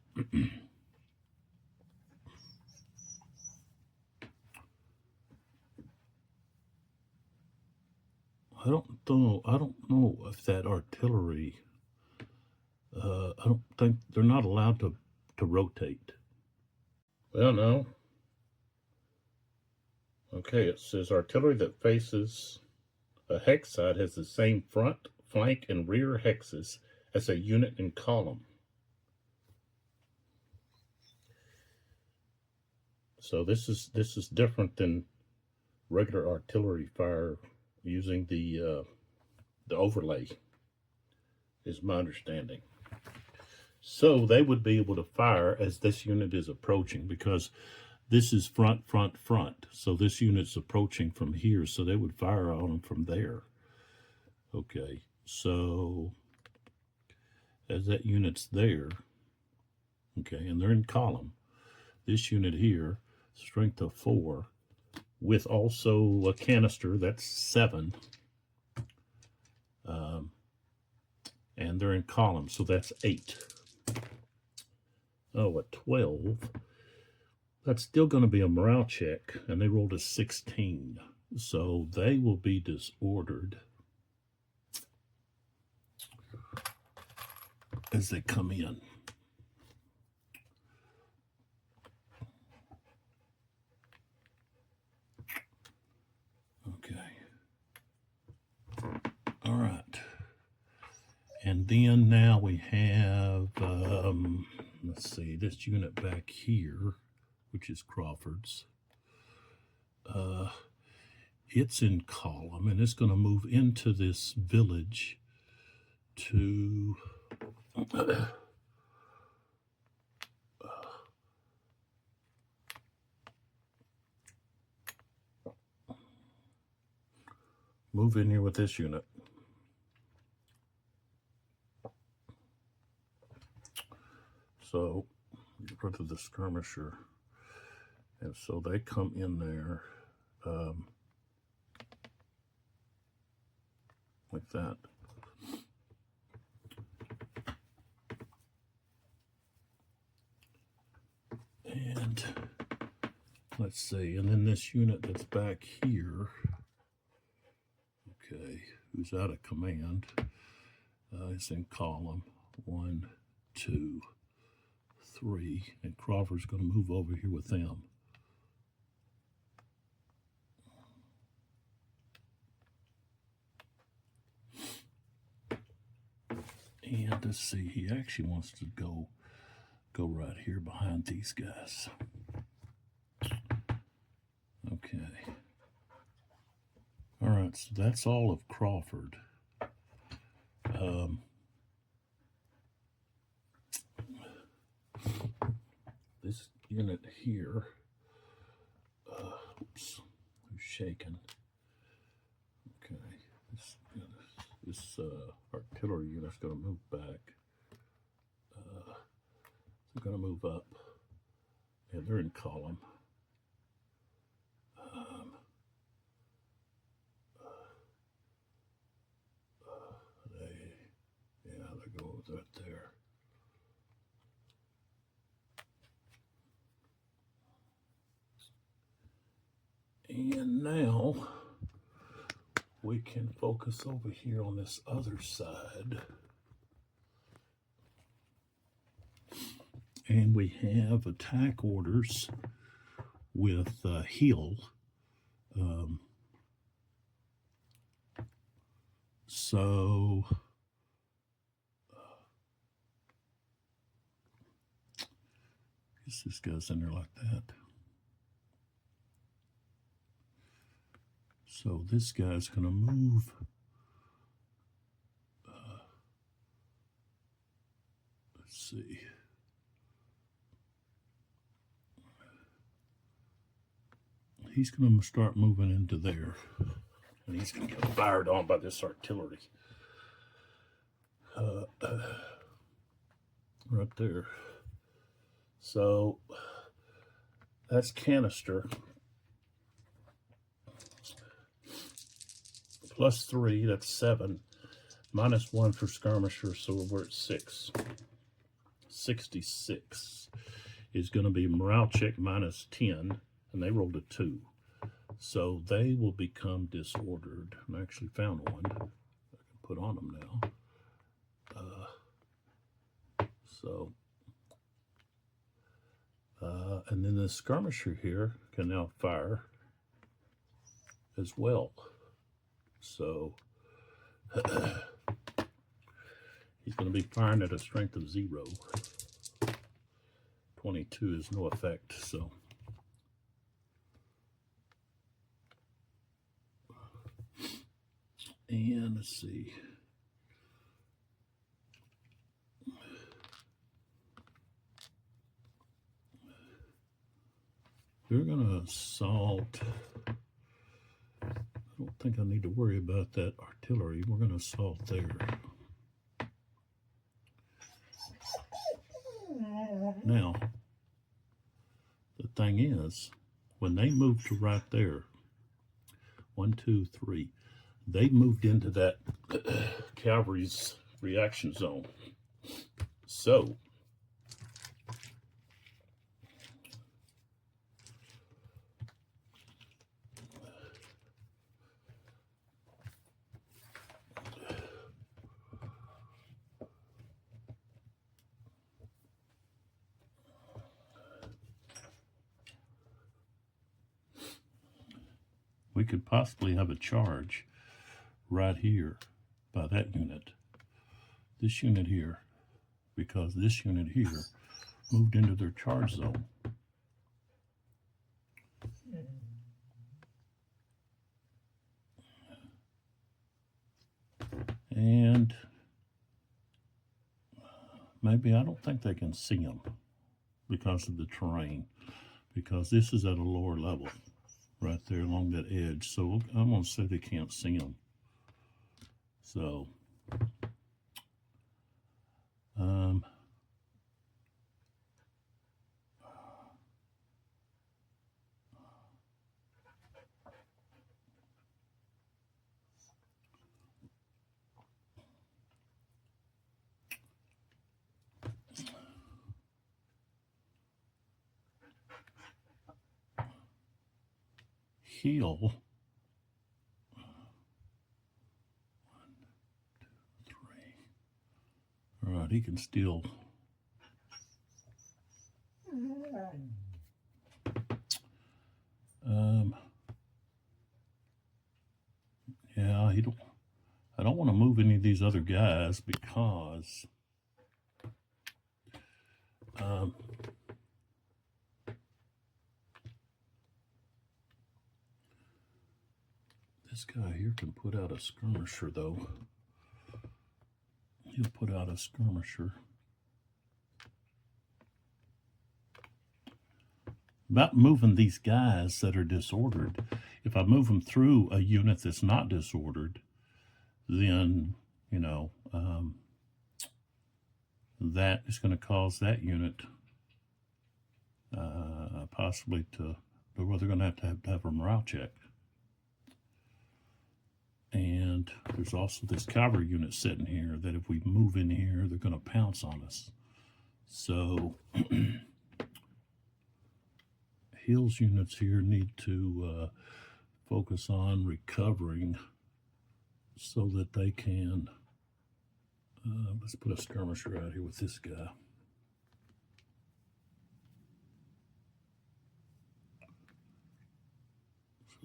I don't know if that artillery. I don't think they're not allowed to rotate. Well, no. Okay, it says artillery that faces a hex side has the same front, flank, and rear hexes as a unit in column. So this is different than regular artillery fire using the overlay, is my understanding. So they would be able to fire as this unit is approaching, because this is front, front, front. So this unit's approaching from here, so they would fire on them from there. Okay, so as that unit's there, okay, and they're in column, this unit here, strength of 4, with also a canister, that's 7. And they're in column, so that's 8. Oh, a 12. That's still going to be a morale check, and they rolled a 16. So they will be disordered as they come in. Okay. All right. And then now we have, let's see, this unit back here, which is Crawford's. It's in column, and it's going to move into this village to move in here with this unit. So you go to the skirmisher, and so they come in there like that. And let's see, and then this unit that's back here, okay, who's out of command, is in column 1, 2, 3, and Crawford's going to move over here with them. And let's see, he actually wants to go right here behind these guys. Okay. All right, so that's all of Crawford. This unit here, oops, who's shaking? Okay, this artillery unit's going to move back. They're going to move up, and they're in column. They go right there. And now we can focus over here on this other side. And we have attack orders with Hill. So I guess this goes in there like that. So this guy's going to move let's see. He's going to start moving into there, and he's going to get fired on by this artillery. Right there. So that's canister. Plus 3, that's 7. Minus 1 for skirmisher, so we're at 6. 66 is going to be morale check minus 10, and they rolled a 2. So they will become disordered. I actually found one I can put on them now. And then the skirmisher here can now fire as well. So he's going to be firing at a strength of 0. 22 is no effect, so. And let's see. We're going to assault. I don't think I need to worry about that artillery. We're going to assault there. Now, the thing is, when they move to right there, 1, 2, 3, they moved into that cavalry's reaction zone. So, we could possibly have a charge right here by that unit. This unit here, because this unit here moved into their charge zone. And maybe I don't think they can see them because of the terrain, because this is at a lower level right there along that edge. So I'm going to say they can't see them. So, heal. 1, 2, 3. All right, he can still. Yeah, he don't. I don't want to move any of these other guys because this guy here can put out a skirmisher, though. He'll put out a skirmisher. About moving these guys that are disordered, if I move them through a unit that's not disordered, then, you know, that is going to cause that unit possibly to, well, they're going to have a morale check. And there's also this cavalry unit sitting here that if we move in here, they're going to pounce on us. So Hills units here need to focus on recovering so that they can, let's put a skirmisher out here with this guy.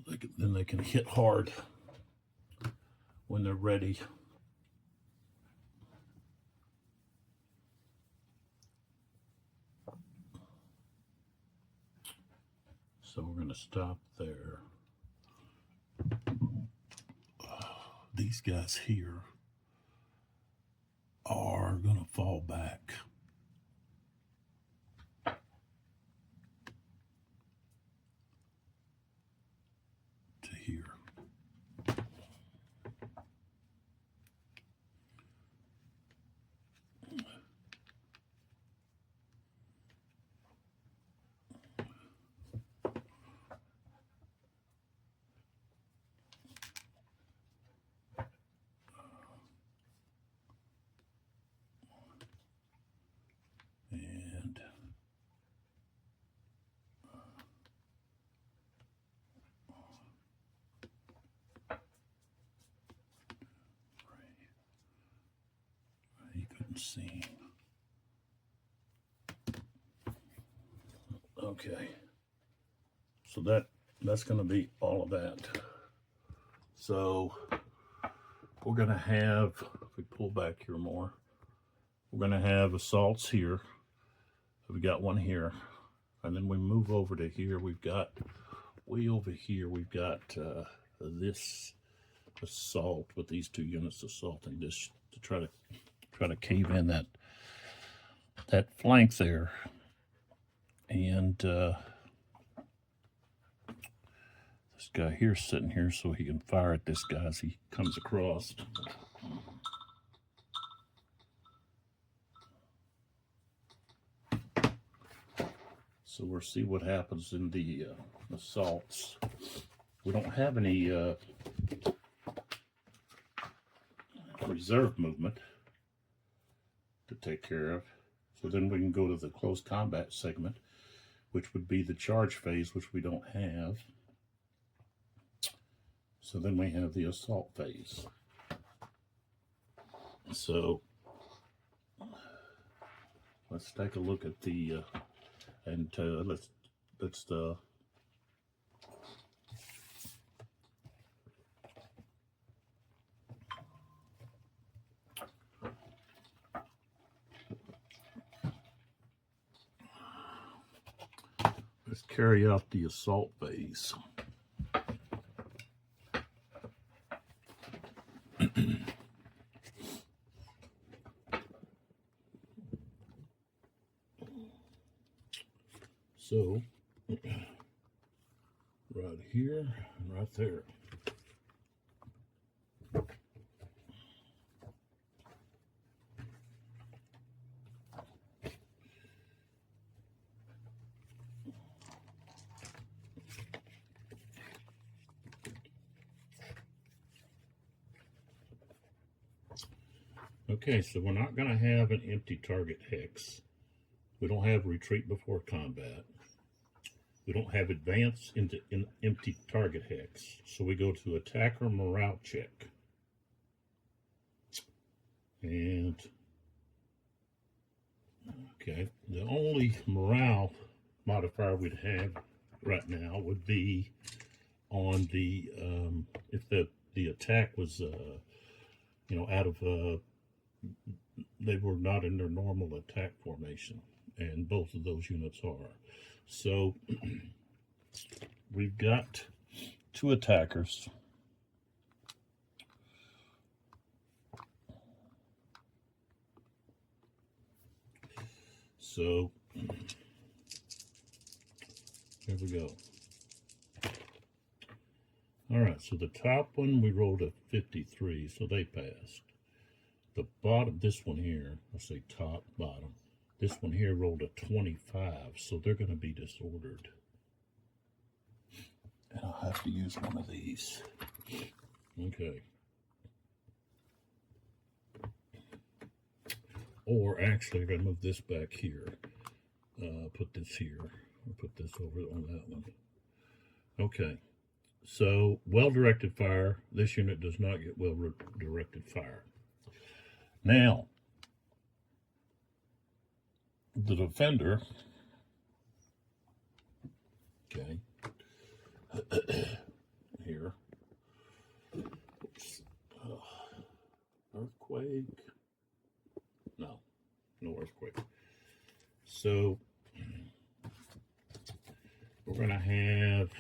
So then they can hit hard when they're ready. So we're going to stop there. These guys here are going to fall back. To here. seam. Okay, so that's going to be all of that. So we're going to have, if we pull back here more, we're going to have assaults here. We've got one here, and then we move over to here. We've got way over here. We've got this assault with these two units assaulting this to try to cave in that flank there. And this guy here sitting here so he can fire at this guy as he comes across. So we'll see what happens in the assaults. We don't have any reserve movement to take care of. So then we can go to the close combat segment, which would be the charge phase, which we don't have. So then we have the assault phase. So let's take a look at the let's carry out the assault phase. So, right here and right there. Okay, so we're not going to have an empty target hex. We don't have retreat before combat. We don't have advance into empty target hex. So we go to attacker morale check. And, okay, the only morale modifier we'd have right now would be on the, if the attack was, you know, out of, they were not in their normal attack formation. And both of those units are. So we've got two attackers. So here we go. All right, so the top one we rolled a 53, so they passed. The bottom, this one here, I'll say top, bottom. This one here rolled a 25, so they're going to be disordered. And I'll have to use one of these. Okay. Or actually, I'm going to move this back here. Put this here. I'll put this over on that one. Okay. So, well-directed fire. This unit does not get well-directed fire. Now, the defender, okay, here, oops, earthquake, no earthquake. So, we're going to have,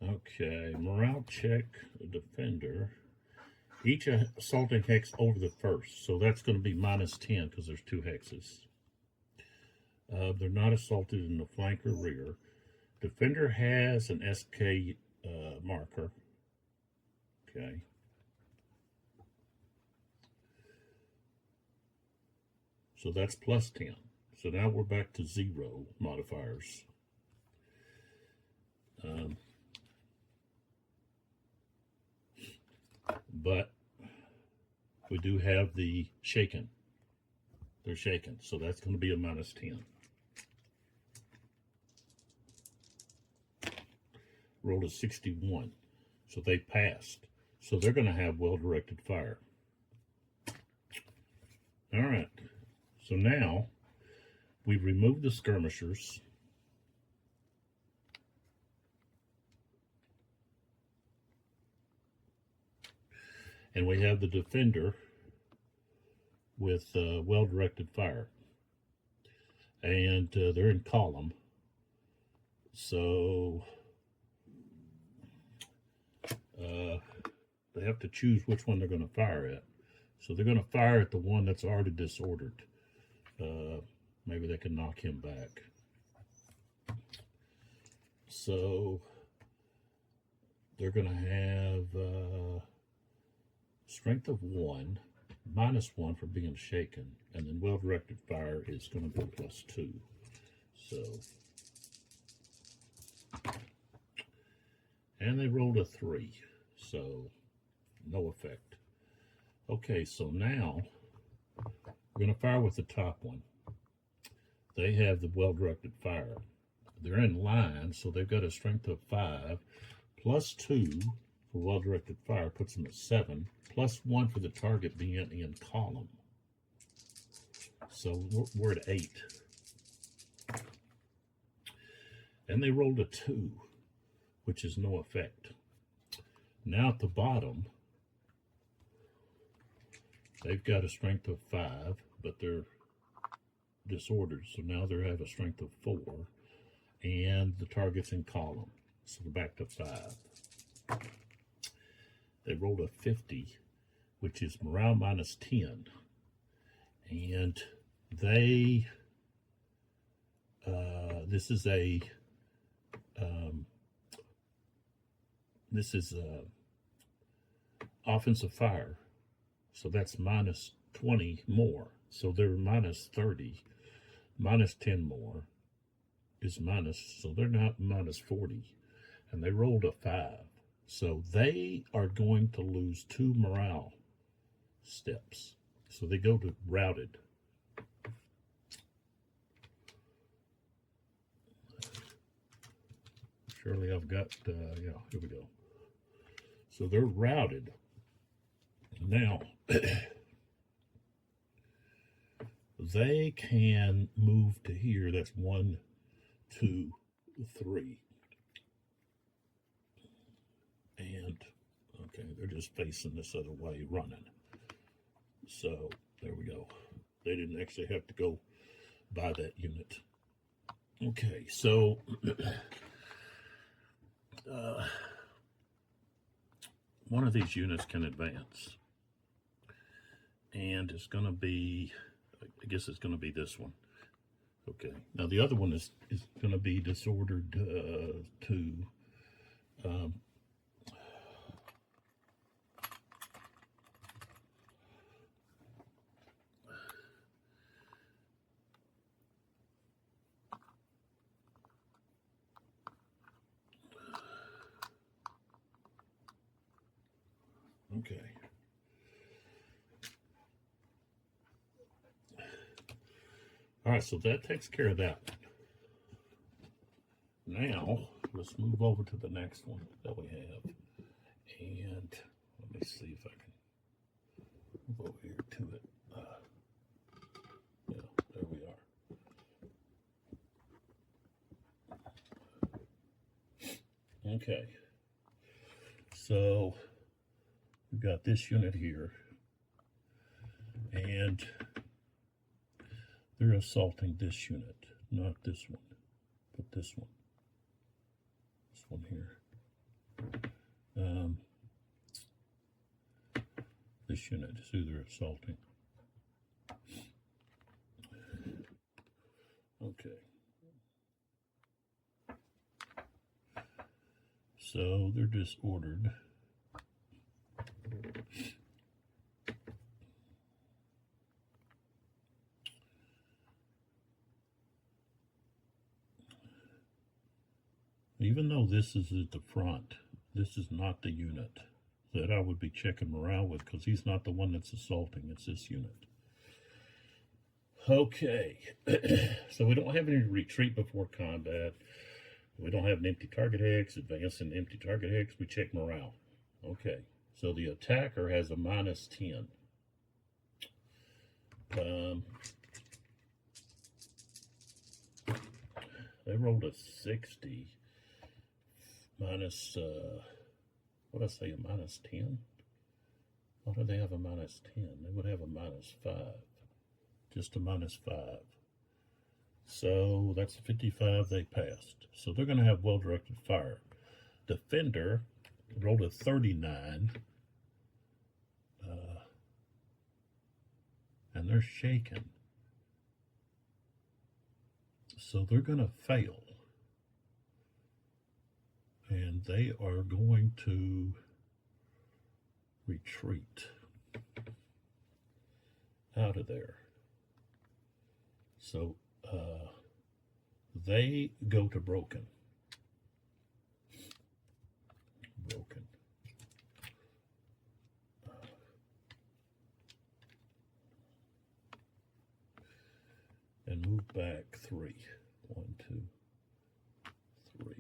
okay, morale check, defender, each assaulting hex over the first, so that's going to be -10 because there's two hexes. They're not assaulted in the flank or rear. Defender has an SK marker. Okay. So that's +10. So now we're back to 0 modifiers. But we do have the shaken. They're shaken, so that's going to be a -10. Rolled a 61, so they passed. So they're going to have well-directed fire. All right. So now we've removed the skirmishers. And we have the defender with well-directed fire. And they're in column. So they have to choose which one they're going to fire at. So they're going to fire at the one that's already disordered. Maybe they can knock him back. So they're going to have strength of 1, -1 for being shaken, and then well-directed fire is going to be +2. So, and they rolled a 3, so no effect. Okay, so now we're going to fire with the top one. They have the well-directed fire. They're in line, so they've got a strength of 5, +2 for well-directed fire puts them at 7, +1 for the target being in column. So we're at 8. And they rolled a 2, which is no effect. Now at the bottom, they've got a strength of 5, but they're disordered, so now they have a strength of 4, and the target's in column, so they're back to 5. They rolled a 50, which is morale -10, and they this is a offensive fire, so that's -20 more, so they're -30. -10 more is so they're not -40, and they rolled a 5. So they are going to lose 2 morale steps. So they go to routed. Surely I've got, yeah, here we go. So they're routed. Now, they can move to here. That's 1, 2, 3. And, okay, they're just facing this other way, running. So, there we go. They didn't actually have to go by that unit. Okay, so, one of these units can advance. And it's going to be, I guess it's going to be this one. Okay, now the other one is going to be disordered to okay. All right, so that takes care of that. Now, let's move over to the next one that we have. And let me see if I can move over here to it. Yeah, there we are. Okay. So, we've got this unit here. And they're assaulting this unit, not this one, but this one. This one here. This unit is who they're assaulting. Okay. So they're disordered. Even though this is at the front, this is not the unit that I would be checking morale with, because he's not the one that's assaulting, it's this unit. Okay, so we don't have any retreat before combat. We don't have an empty target hex, advance an empty target hex, we check morale. Okay, so the attacker has a -10. They rolled a 60 minus, what did I say, a minus 10? Why do they have a minus 10? They would have a minus 5. Just a minus 5. So that's 55 they passed. So they're going to have well-directed fire. Defender rolled a 39. And they're shaken. So they're going to fail. And they are going to retreat out of there. So they go to broken. Broken. And move back 3. 1, 2, 3.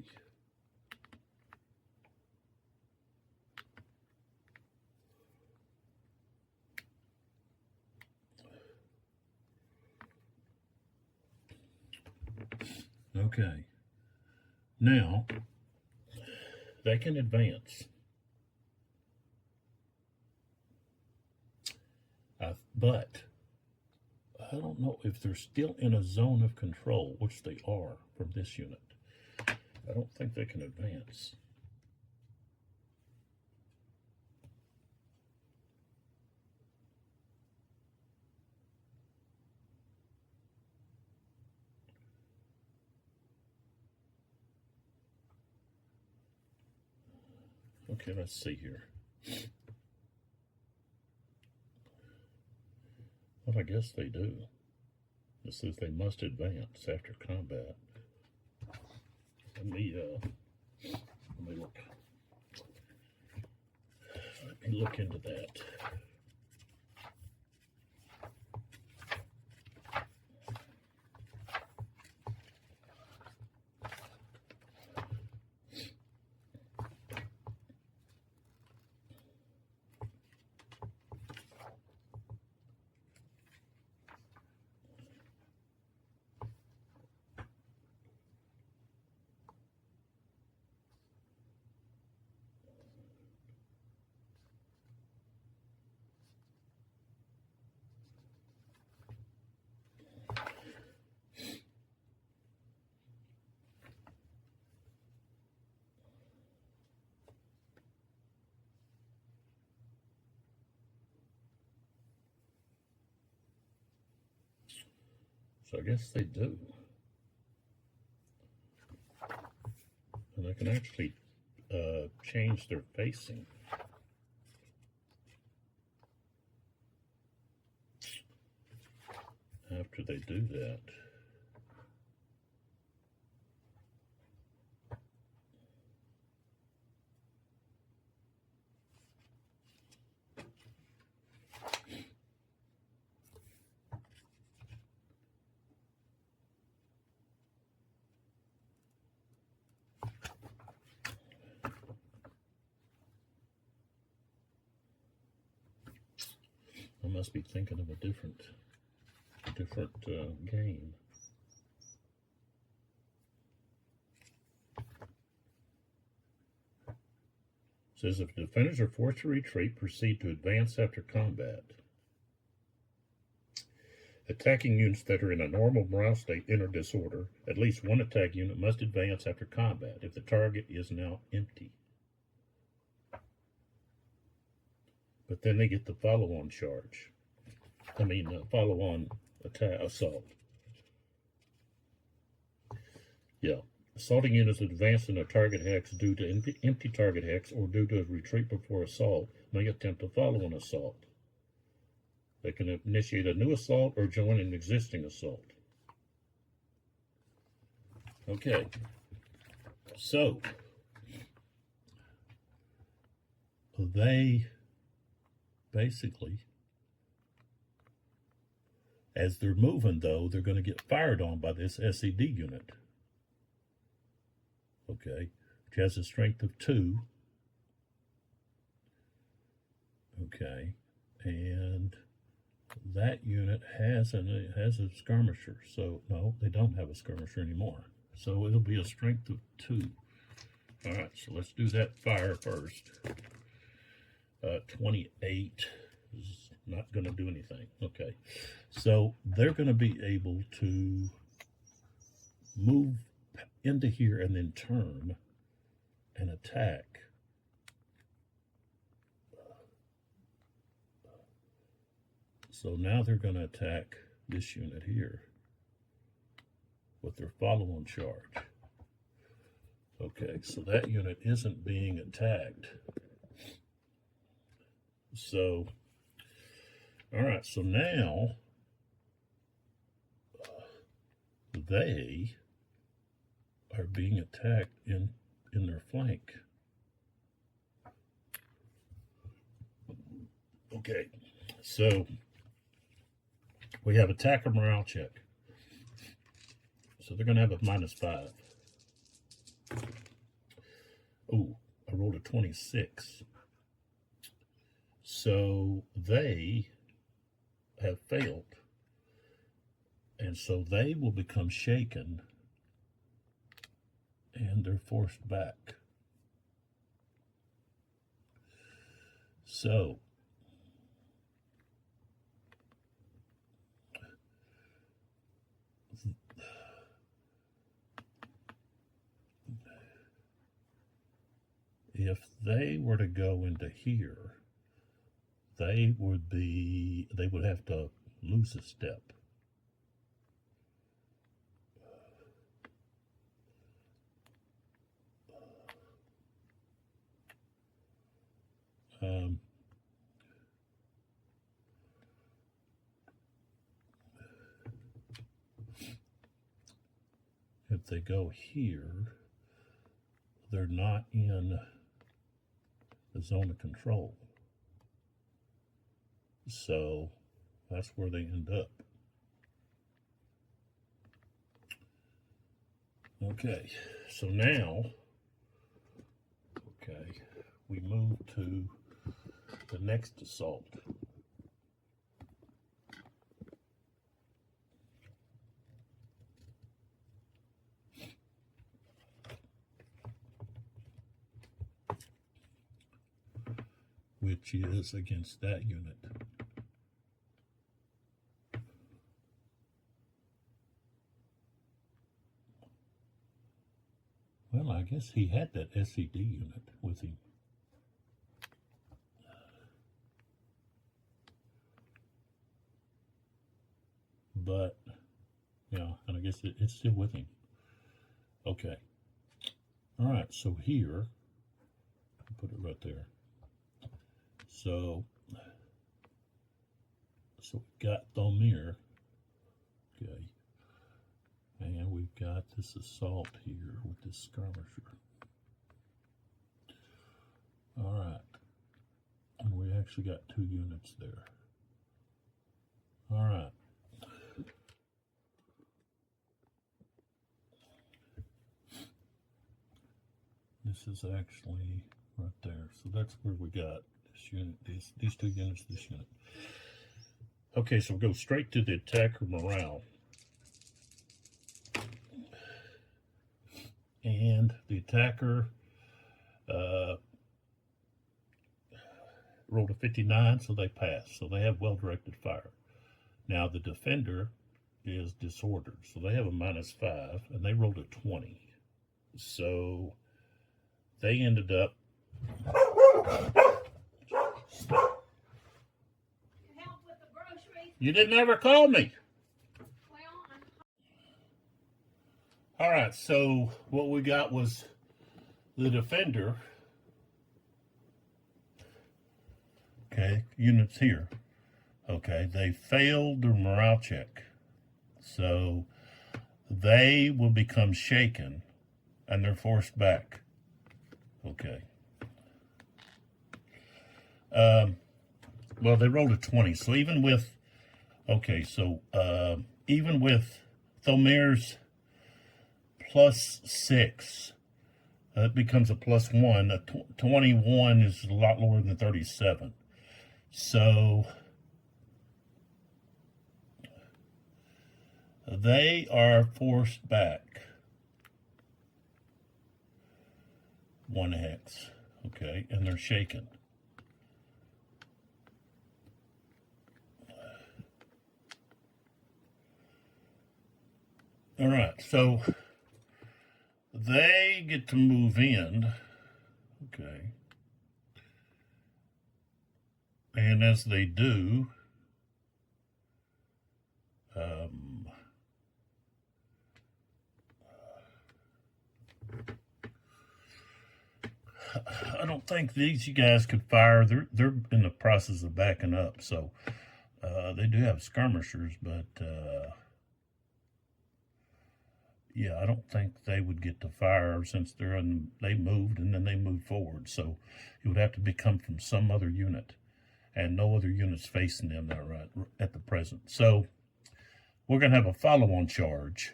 Okay. Now, they can advance. But I don't know if they're still in a zone of control, which they are from this unit. I don't think they can advance. Okay, let's see here. Well, I guess they do. It says they must advance after combat. Let me look. Let me look into that. So I guess they do. And they can actually change their facing. After they do that. I must be thinking of a different game. It says if defenders are forced to retreat, proceed to advance after combat. Attacking units that are in a normal morale state enter disorder. At least one attack unit must advance after combat if the target is now empty. But then they get the follow-on charge. Follow-on attack assault. Yeah. Assaulting units advance in a target hex due to empty target hex or due to a retreat before assault may attempt a follow-on assault. They can initiate a new assault or join an existing assault. Okay. So, they basically, as they're moving though, they're going to get fired on by this SED unit. Okay, which has a strength of 2. Okay, and that unit has a skirmisher. So no, they don't have a skirmisher anymore. So it'll be a strength of 2. All right, so let's do that fire first. 28 is not going to do anything. Okay, so they're going to be able to move into here and then turn and attack. So now they're going to attack this unit here with their follow-on charge. Okay, so that unit isn't being attacked. So, all right, so now they are being attacked in their flank. Okay, so we have attacker morale check. So they're going to have a -5. Oh, I rolled a 26. So they have failed. And so they will become shaken and they're forced back. So if they were to go into here, they would have to lose a step. If they go here, they're not in the zone of control. So that's where they end up. Okay, so now, we move to the next assault. Which is against that unit. Well, I guess he had that SED unit with him. But, yeah, and I guess it's still with him. Okay. All right, so here, I'll put it right there. So we've got Vimeiro, okay, and we've got this assault here with this skirmisher. All right, and we actually got 2 units there. All right. This is actually right there. So that's where we got this unit, these 2 units, this unit. Okay, so we'll go straight to the attacker morale. And the attacker rolled a 59, so they pass. So they have well-directed fire. Now the defender is disordered, so they have a -5, and they rolled a 20. So they ended up... You didn't ever call me. All right, so what we got was the defender. Okay, units here. Okay, they failed their morale check. So they will become shaken and they're forced back. Okay. Well, they rolled a 20. So even with, even with Vimeiro's +6, it becomes a +1. A 21 is a lot lower than 37. So They are forced back 1 hex, okay, and they're shaken. All right, so they get to move in, okay, and as they do, I don't think these guys could fire. They're in the process of backing up, so they do have skirmishers, but yeah, I don't think they would get to fire since they moved and then they moved forward. So it would have to come from some other unit, and no other units facing them there right at the present. So we're going to have a follow-on charge.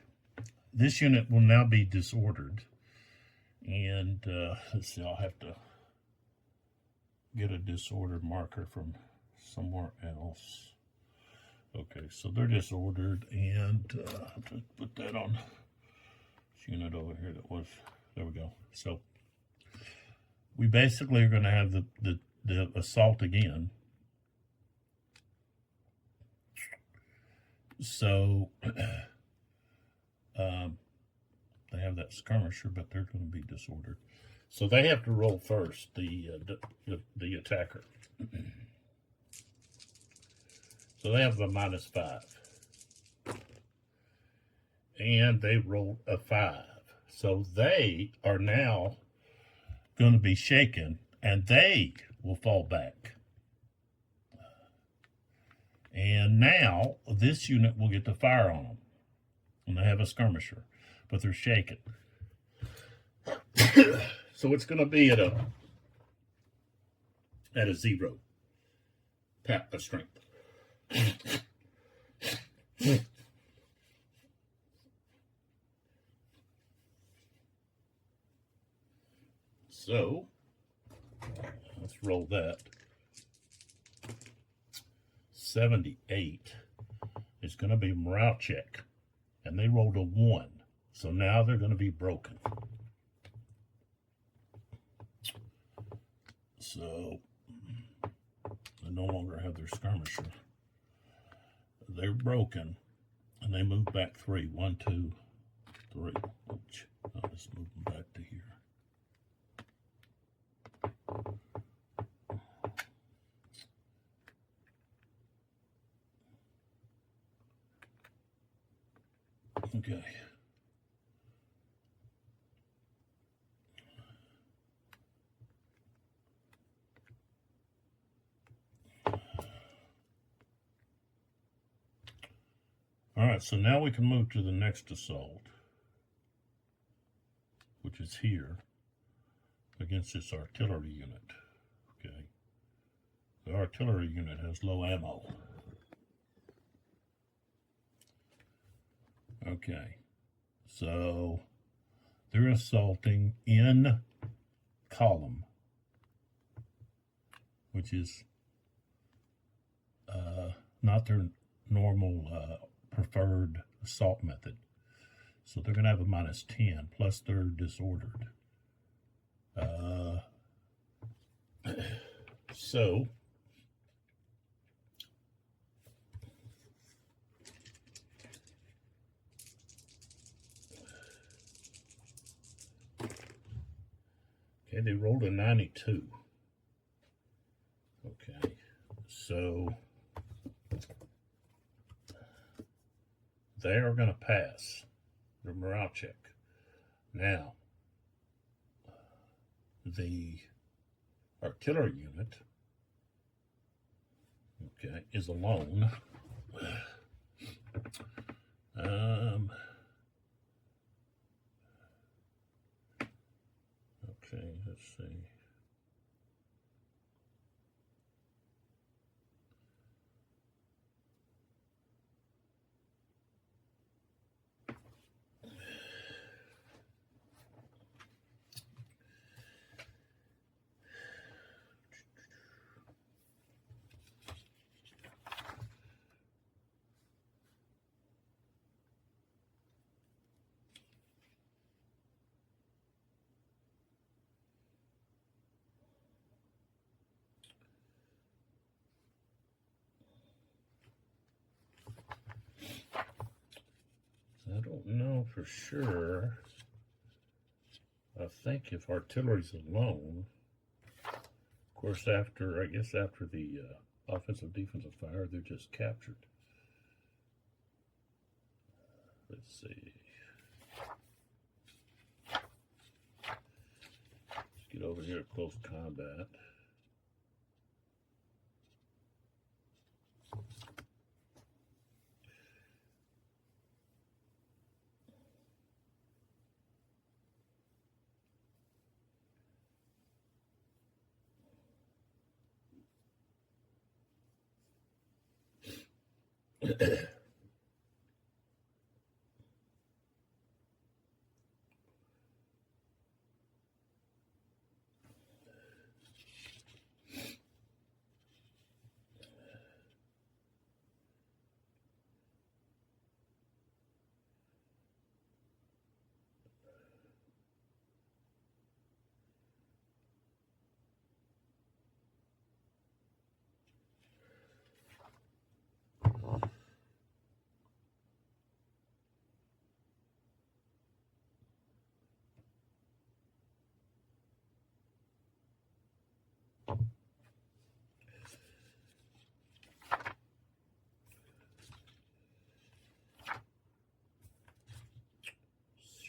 This unit will now be disordered, and let's see, I'll have to get a disordered marker from somewhere else. Okay, so they're disordered, and I'll just put that on this unit over here that was, there we go. So we basically are going to have the assault again. So they have that skirmisher, but they're going to be disordered. So they have to roll first, the attacker. So they have a -5. And they rolled a 5. So they are now going to be shaken, and they will fall back. And now this unit will get to fire on them. And they have a skirmisher, but they're shaken. So it's going to be at a 0 strength. So let's roll that. 78 is going to be morale check, and they rolled a 1. So now they're going to be broken. So they no longer have their skirmisher. They're broken, and they move back 3. 1, 2, 3. I'll just move them back to here. Okay. All right, so now we can move to the next assault, which is here against this artillery unit. Okay. The artillery unit has low ammo. Okay. So they're assaulting in column, which is not their normal preferred assault method. So they're going to have a -10, plus they're disordered. So okay, they rolled a 92. Okay, so they are going to pass the morale check. Now, the artillery unit, okay, is alone. Okay, let's see. know for sure. I think if artillery's alone, of course, after the offensive defensive fire, they're just captured. Let's see. Let's get over here to close combat.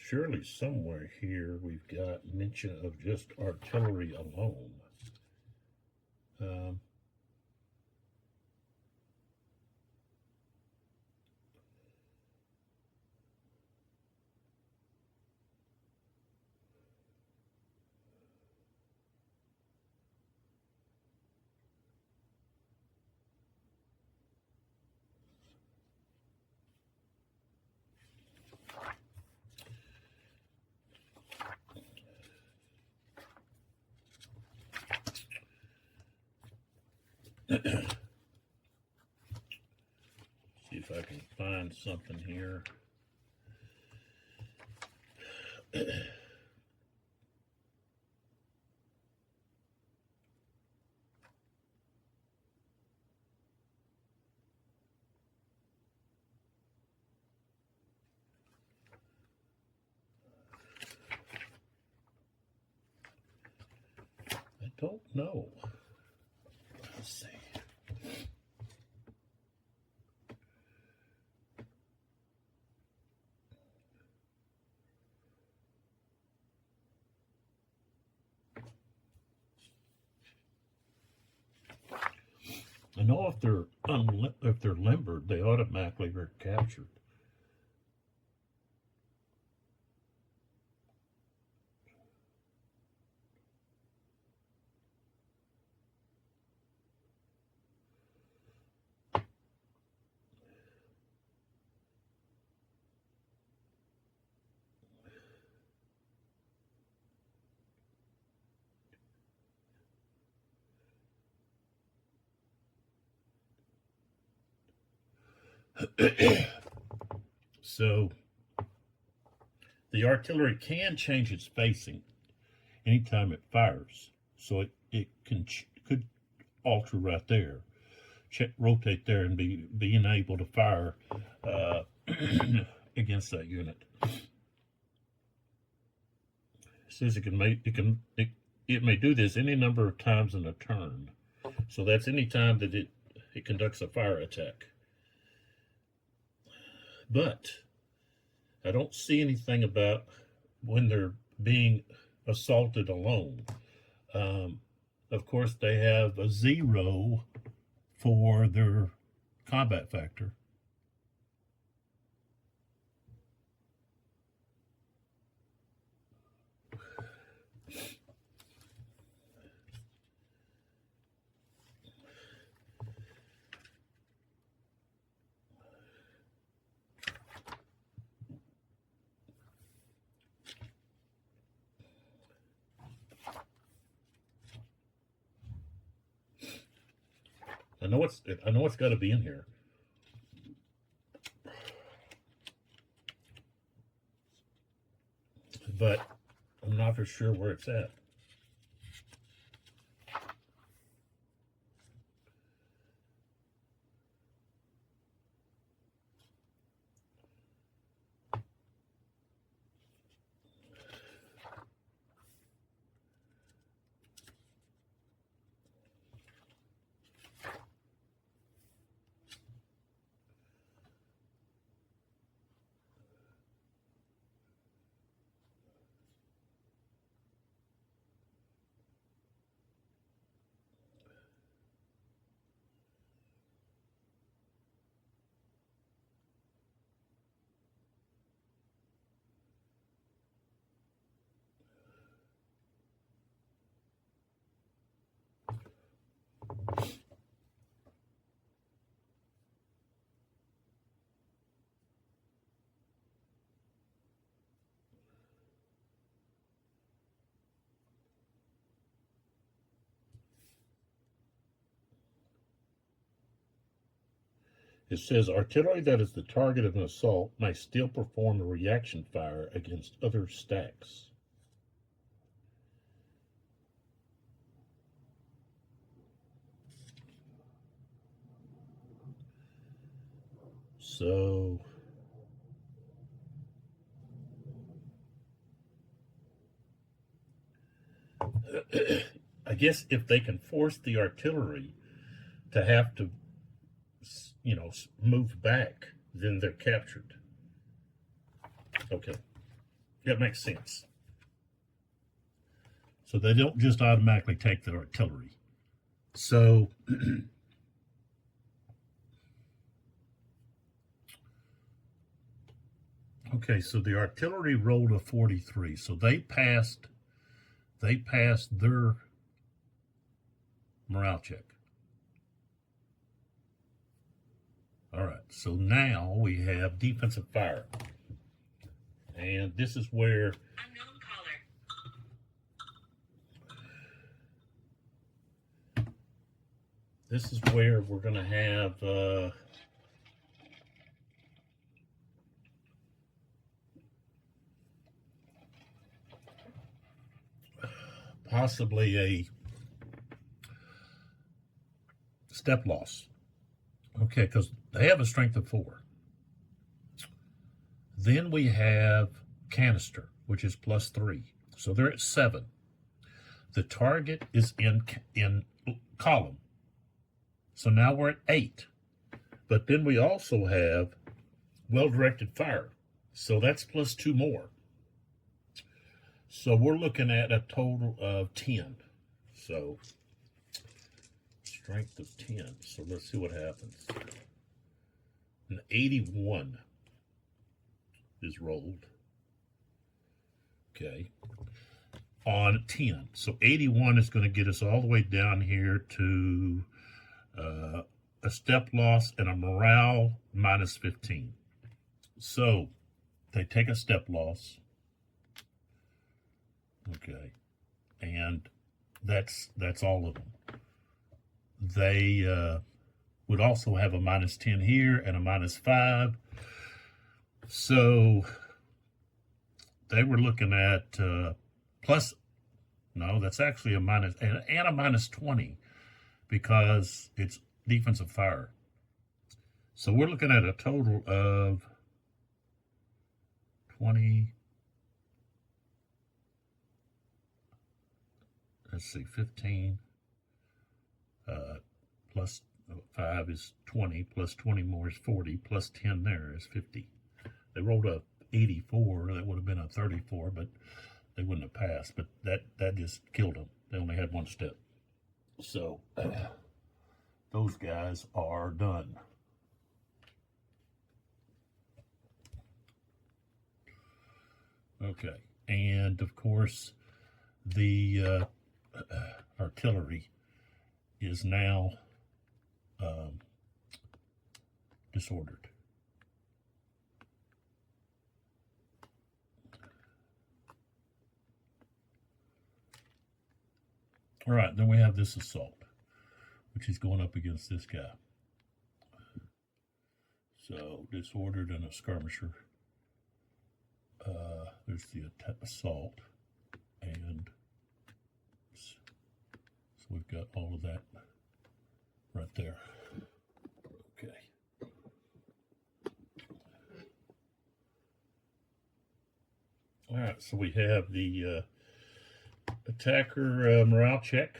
Surely somewhere here we've got mention of just artillery alone. See if I can find something here. I don't know. Let's see. I know if they're limbered, they automatically are captured. So the artillery can change its facing anytime it fires. So it could alter right there, rotate there, and being able to fire against that unit. It says it may do this any number of times in a turn. So that's any time that it conducts a fire attack. But I don't see anything about when they're being assaulted alone. Of course, they have a 0 for their combat factor. I know it's got to be in here. But I'm not for sure where it's at. It says artillery that is the target of an assault may still perform a reaction fire against other stacks. So I guess if they can force the artillery to have to, move back, then they're captured. Okay, that makes sense. So they don't just automatically take the artillery. So okay, so the artillery rolled a 43. So they passed their morale check. All right, so now we have defensive fire. And this is where unknown caller. This is where we're going to have possibly a step loss. Okay, because they have a strength of 4. Then we have canister, which is +3. So they're at 7. The target is in column. So now we're at 8. But then we also have well-directed fire. So that's +2 more. So we're looking at a total of 10. So strength of 10. So let's see what happens. An 81 is rolled. Okay. On 10. So 81 is going to get us all the way down here to a step loss and a morale -15. So they take a step loss. Okay. And that's all of them. They would also have a -10 here and a -5. So they were looking at that's actually a minus and a -20 because it's defensive fire. So we're looking at a total of 20. Let's see, 15 plus 5 is 20, plus 20 more is 40, plus 10 there is 50. They rolled a 84, that would have been a 34, but they wouldn't have passed. But that just killed them. They only had 1 step. So those guys are done. Okay, and of course the artillery is now disordered. All right, then we have this assault, which is going up against this guy. So disordered and a skirmisher. There's the assault, and so we've got all of that right there. Okay. All right, so we have the attacker morale check.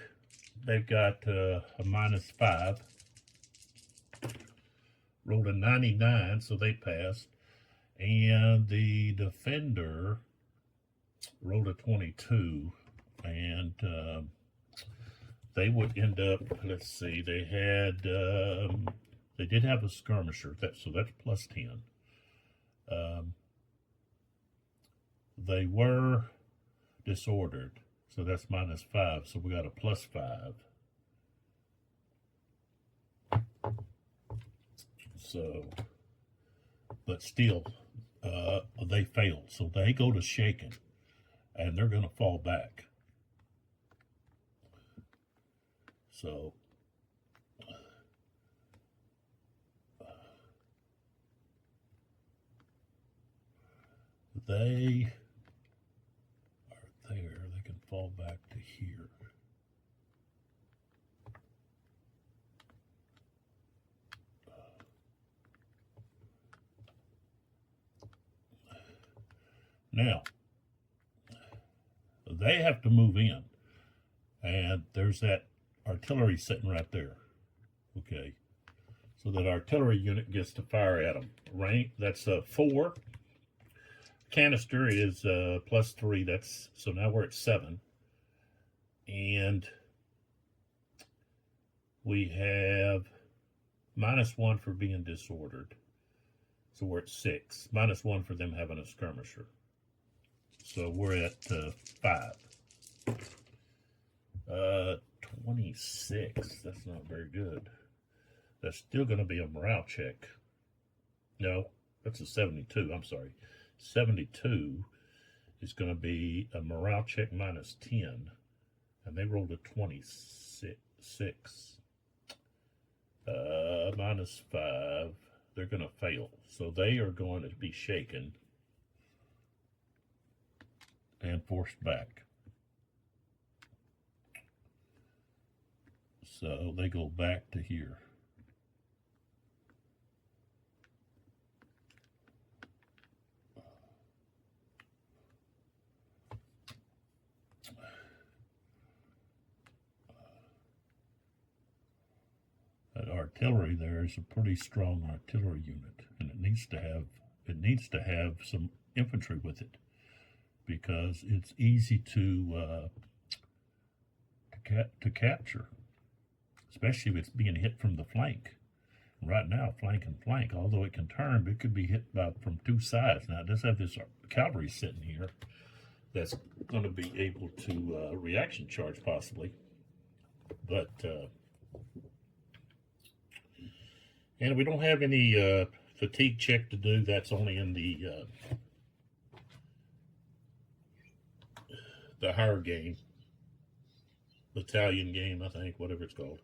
They've got a -5. Rolled a 99, so they passed. And the defender rolled a 22, and they would end up, let's see, they did have a skirmisher, so that's +10. They were disordered, so that's -5, so we got a +5. So, but still, they fail. So they go to shaking, and they're going to fall back. So they are there. They can fall back to here. Now, they have to move in. And there's that artillery sitting right there. Okay. So that artillery unit gets to fire at them. Rank, that's 4. Canister is +3. That's so now we're at 7. And we have -1 for being disordered. So we're at 6. -1 for them having a skirmisher. So we're at 5. 26. That's not very good. That's still going to be a morale check. No, that's a 72. I'm sorry. 72 is going to be a morale check -10. And they rolled a 26. -5. They're going to fail. So they are going to be shaken and forced back. So they go back to here. That artillery there is a pretty strong artillery unit, and it needs to have some infantry with it, because it's easy to capture, especially if it's being hit from the flank. Right now, flank and flank, although it can turn, it could be hit from 2 sides. Now, it does have this cavalry sitting here that's going to be able to reaction charge possibly, but and we don't have any fatigue check to do. That's only in the higher game, battalion game, I think, whatever it's called.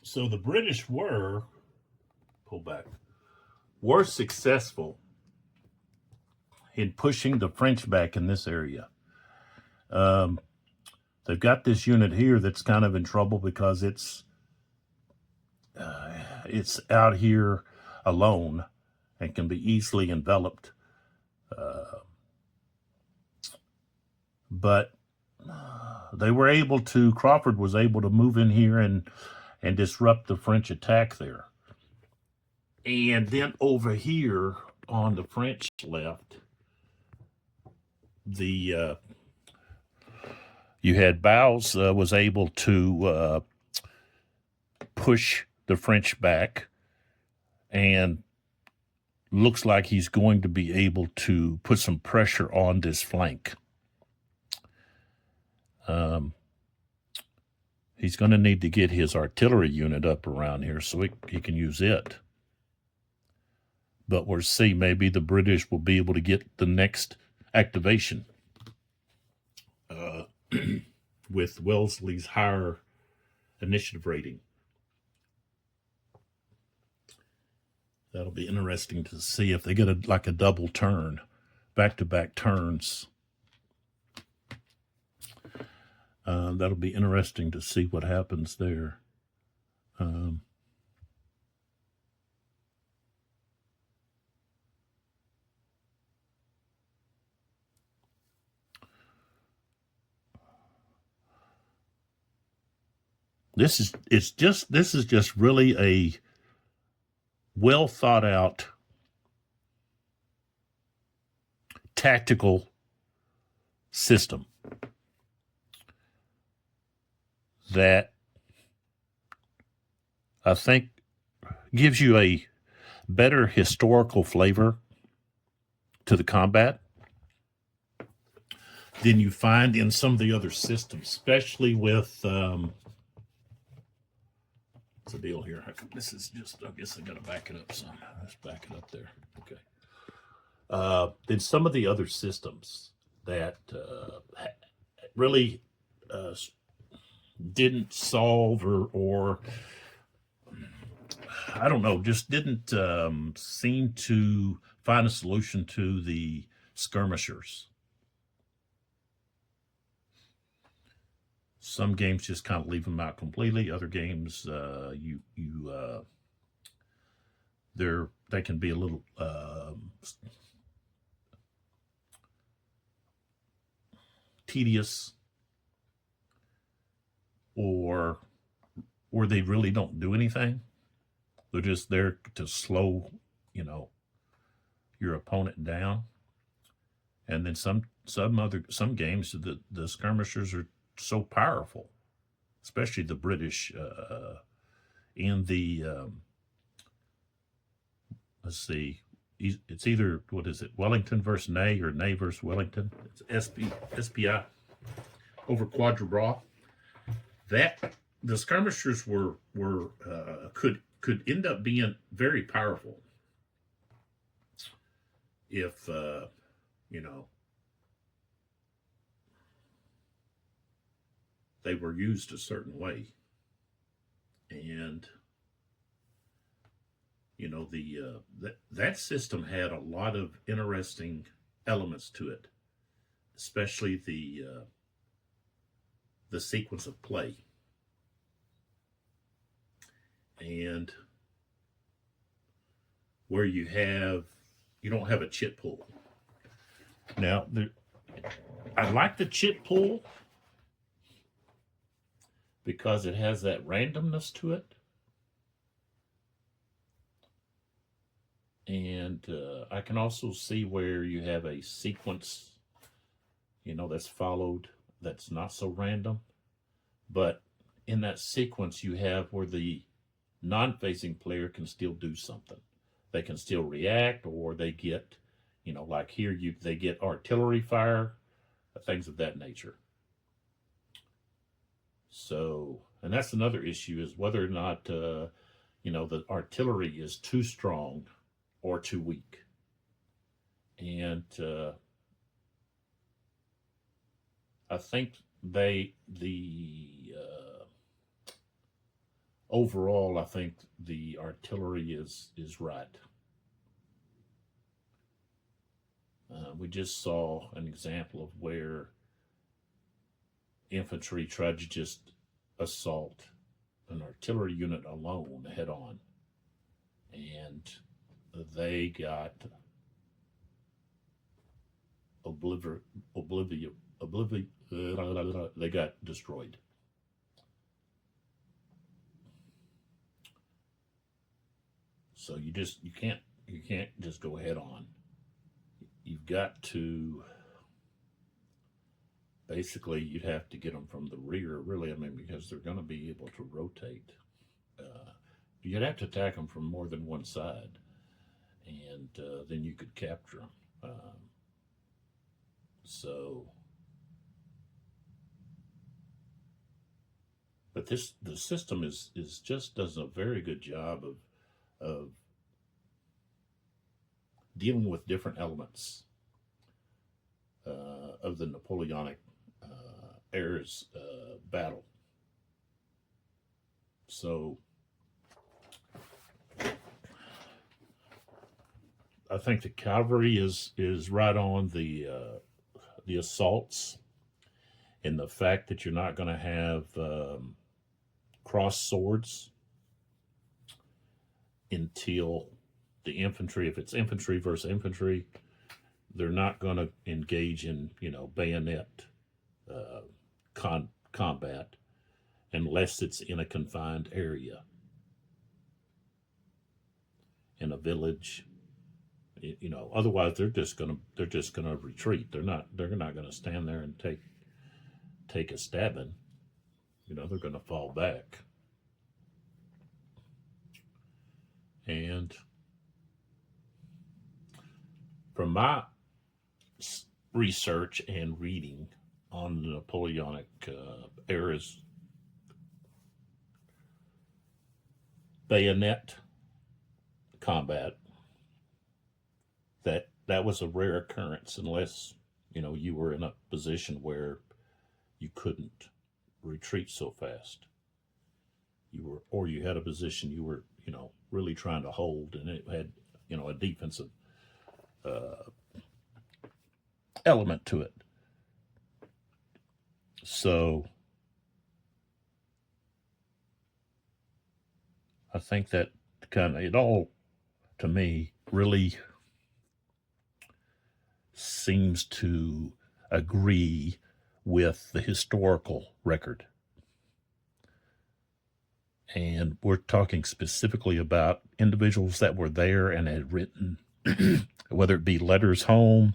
So the British were successful in pushing the French back in this area. They've got this unit here that's kind of in trouble because it's out here alone and can be easily enveloped. But they were able to, Crawford was able to move in here and disrupt the French attack there. And then over here on the French left, you had Bowles was able to push the French back, and looks like he's going to be able to put some pressure on this flank. He's going to need to get his artillery unit up around here so he can use it. But we'll see. Maybe the British will be able to get the next activation with Wellesley's higher initiative rating. That'll be interesting to see if they get a double turn, back-to-back turns. That'll be interesting to see what happens there. This is just really a well thought out tactical system that I think gives you a better historical flavor to the combat than you find in some of the other systems, especially with what's the deal here? This is just, I guess I got to back it up some. Let's back it up there. Okay. than some of the other systems that really didn't solve or I don't know, just didn't seem to find a solution to the skirmishers. Some games just kind of leave them out completely. Other games, they can be a little tedious, or they really don't do anything. They're just there to slow, your opponent down. And then some games, the skirmishers are so powerful, especially the British in the let's see, it's either, what is it, Wellington versus Ney, or Ney versus Wellington. It's SPI over Quadra. That the skirmishers were could end up being very powerful if they were used a certain way. And that system had a lot of interesting elements to it, especially the sequence of play. And where you don't have a chit pull. Now, I like the chit pull because it has that randomness to it. And I can also see where you have a sequence, that's followed, that's not so random. But in that sequence, you have where the non-facing player can still do something. They can still react, or they get, like here, they get artillery fire, things of that nature. So, and that's another issue, is whether or not, the artillery is too strong or too weak. And I think overall, I think the artillery is right. We just saw an example of where infantry tried to just assault an artillery unit alone head on, and they got they got destroyed. So you can't just go head on. You've got to basically, you'd have to get them from the rear, really. I mean, because they're going to be able to rotate. You'd have to attack them from more than one side, and then you could capture them. But the system is just does a very good job of dealing with different elements of the Napoleonic era's battle. So I think the cavalry is right on the assaults, and the fact that you're not going to have cross swords until the infantry, if it's infantry versus infantry, they're not going to engage in bayonet combat unless it's in a confined area, in a village. Otherwise they're just gonna retreat. They're not gonna stand there and take a stabbing. They're gonna fall back. And from my research and reading on the Napoleonic era's bayonet combat, that that was a rare occurrence unless, you were in a position where you couldn't retreat so fast. Or you had a position you were, really trying to hold, and it had, a defensive element to it. So I think that it all, to me, really seems to agree with the historical record. And we're talking specifically about individuals that were there and had written, whether it be letters home,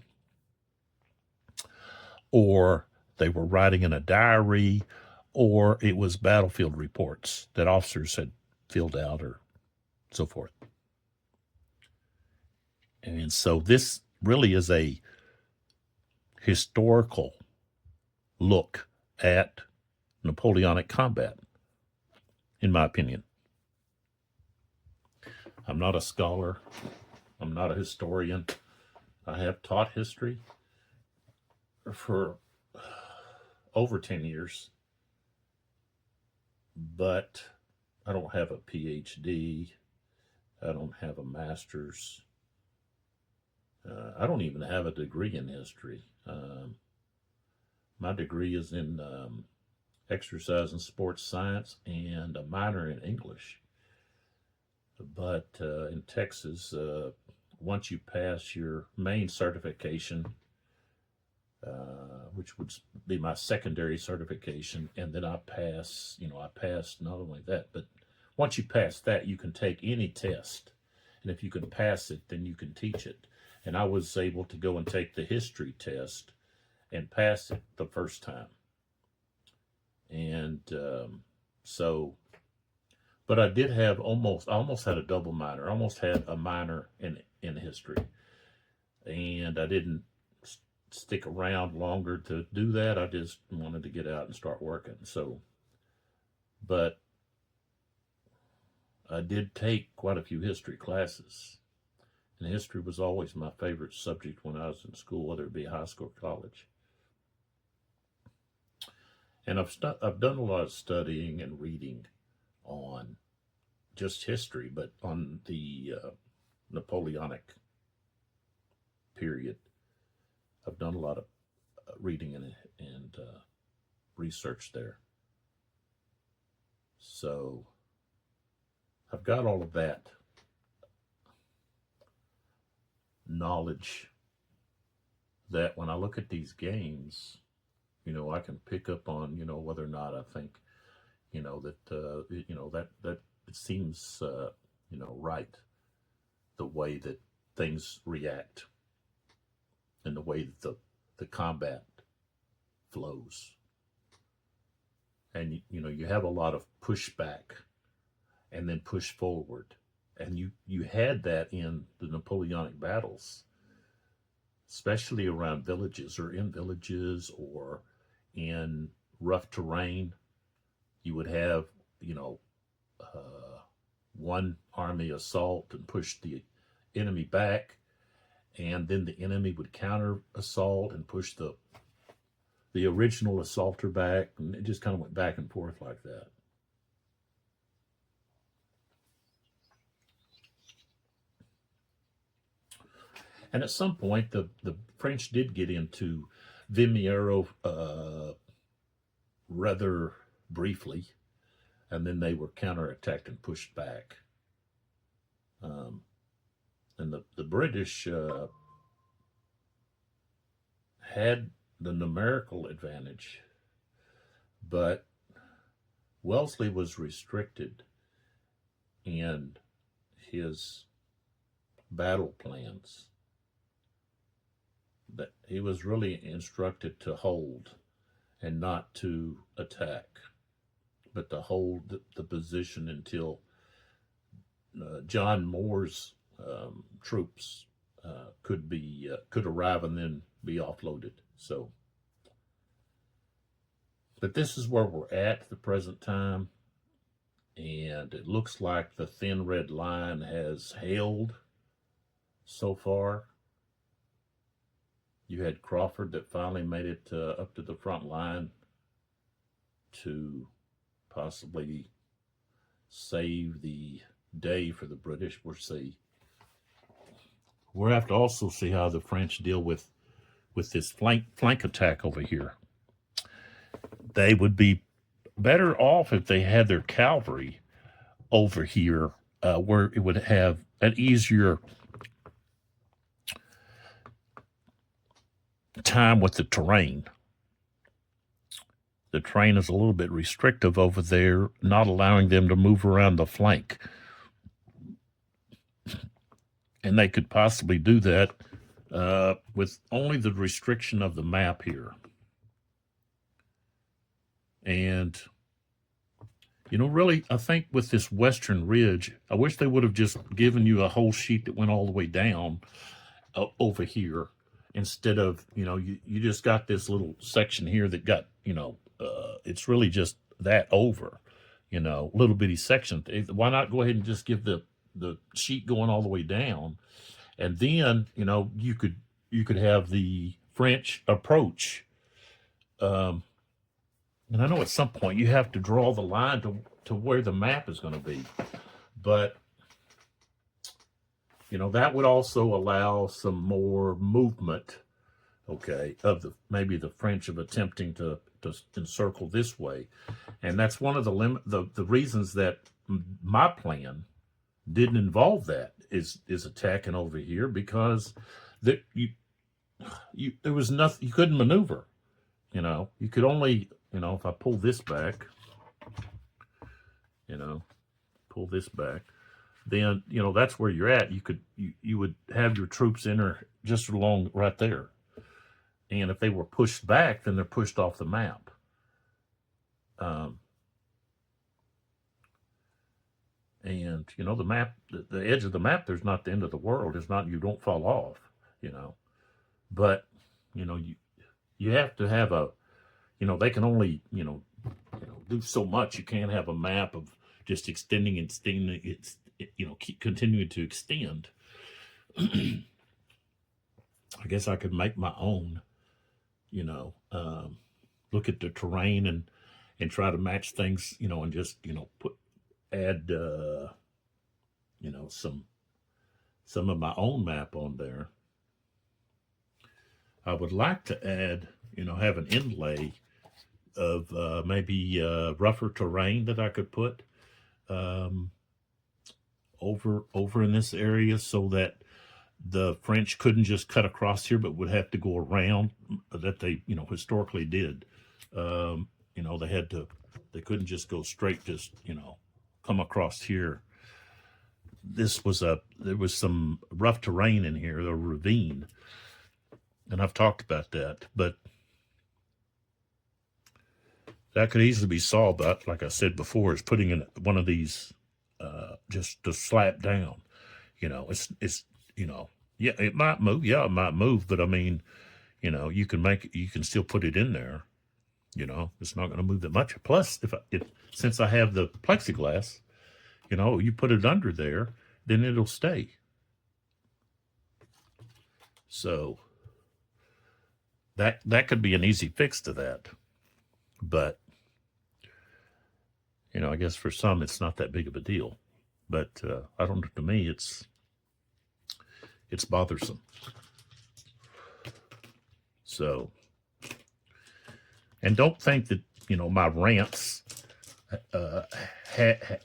or they were writing in a diary, or it was battlefield reports that officers had filled out, or so forth. And so this really is a historical look at Napoleonic combat, in my opinion. I'm not a scholar. I'm not a historian. I have taught history for over 10 years, but I don't have a PhD. I don't have a master's. I don't even have a degree in history. My degree is in exercise and sports science and a minor in English. But in Texas, once you pass your main certification, which would be my secondary certification, and then I passed not only that, but once you pass that, you can take any test. And if you can pass it, then you can teach it. And I was able to go and take the history test and pass it the first time. And but I did have I almost had a double minor. I almost had a minor in history. And I didn't stick around longer to do that. I just wanted to get out and start working. So, but I did take quite a few history classes. And history was always my favorite subject when I was in school, whether it be high school or college. And I've done a lot of studying and reading on just history, but on the Napoleonic period. I've done a lot of reading and research there. So I've got all of that knowledge that when I look at these games, I can pick up on, whether or not I think, that it seems, right, the way that things react and the way that the combat flows. And, you have a lot of pushback and then push forward. And you had that in the Napoleonic battles, especially around villages or in villages or in rough terrain. You would have, one army assault and push the enemy back, and then the enemy would counter assault and push the original assaulter back, and it just kind of went back and forth like that. And at some point, the French did get into Vimeiro rather briefly, and then they were counterattacked and pushed back. And the British had the numerical advantage, but Wellesley was restricted in his battle plans. That he was really instructed to hold and not to attack, but to hold the position until John Moore's troops could arrive and then be offloaded. So, but this is where we're at the present time, and it looks like the thin red line has held so far. You had Crawford that finally made it up to the front line to possibly save the day for the British. We'll see. We'll have to also see how the French deal with this flank attack over here. They would be better off if they had their cavalry over here, where it would have an easier time with the terrain. The terrain is a little bit restrictive over there, not allowing them to move around the flank. And they could possibly do that with only the restriction of the map here. And, you know, really, I think with this western ridge, I wish they would have just given you a whole sheet that went all the way down over here, instead of, you know, you just got this little section here that got, you know, it's really just that over, you know, little bitty section. Why not go ahead and just give the sheet going all the way down, and then, you know, you could have the French approach. And I know at some point you have to draw the line to where the map is going to be, but, you know, that would also allow some more movement, okay, of maybe the French of attempting to encircle this way. And that's one of the reasons that my plan didn't involve that is attacking over here, because there was nothing, you couldn't maneuver. You know, you could only, you know, if I pull this back, you know, then, you know, that's where you're at. You would have your troops enter just along right there. And if they were pushed back, then they're pushed off the map. And, you know, the map, the edge of the map, there's not the end of the world. It's not, you don't fall off, you know. But, you know, you have to have a, you know, they can only, you know, do so much. You can't have a map of just extending and extending. It's, you know, keep continuing to extend. I guess I could make my own, you know, look at the terrain and try to match things, you know, and just, you know, add, you know, some of my own map on there. I would like to add, you know, have an inlay of maybe rougher terrain that I could put over in this area, so that the French couldn't just cut across here, but would have to go around, that they, you know, historically did. You know, they couldn't just go straight, just, you know, come across here. There was some rough terrain in here, the ravine, and I've talked about that, but that could easily be solved. But like I said before, is putting in one of these just to slap down. You know, it's you know, yeah, it might move, but I mean, you know, you can still put it in there. You know, it's not going to move that much. Plus, since I have the plexiglass, you know, you put it under there, then it'll stay. So that could be an easy fix to that. But, you know, I guess for some it's not that big of a deal. But I don't know, to me it's bothersome. So, and don't think that, you know, my rants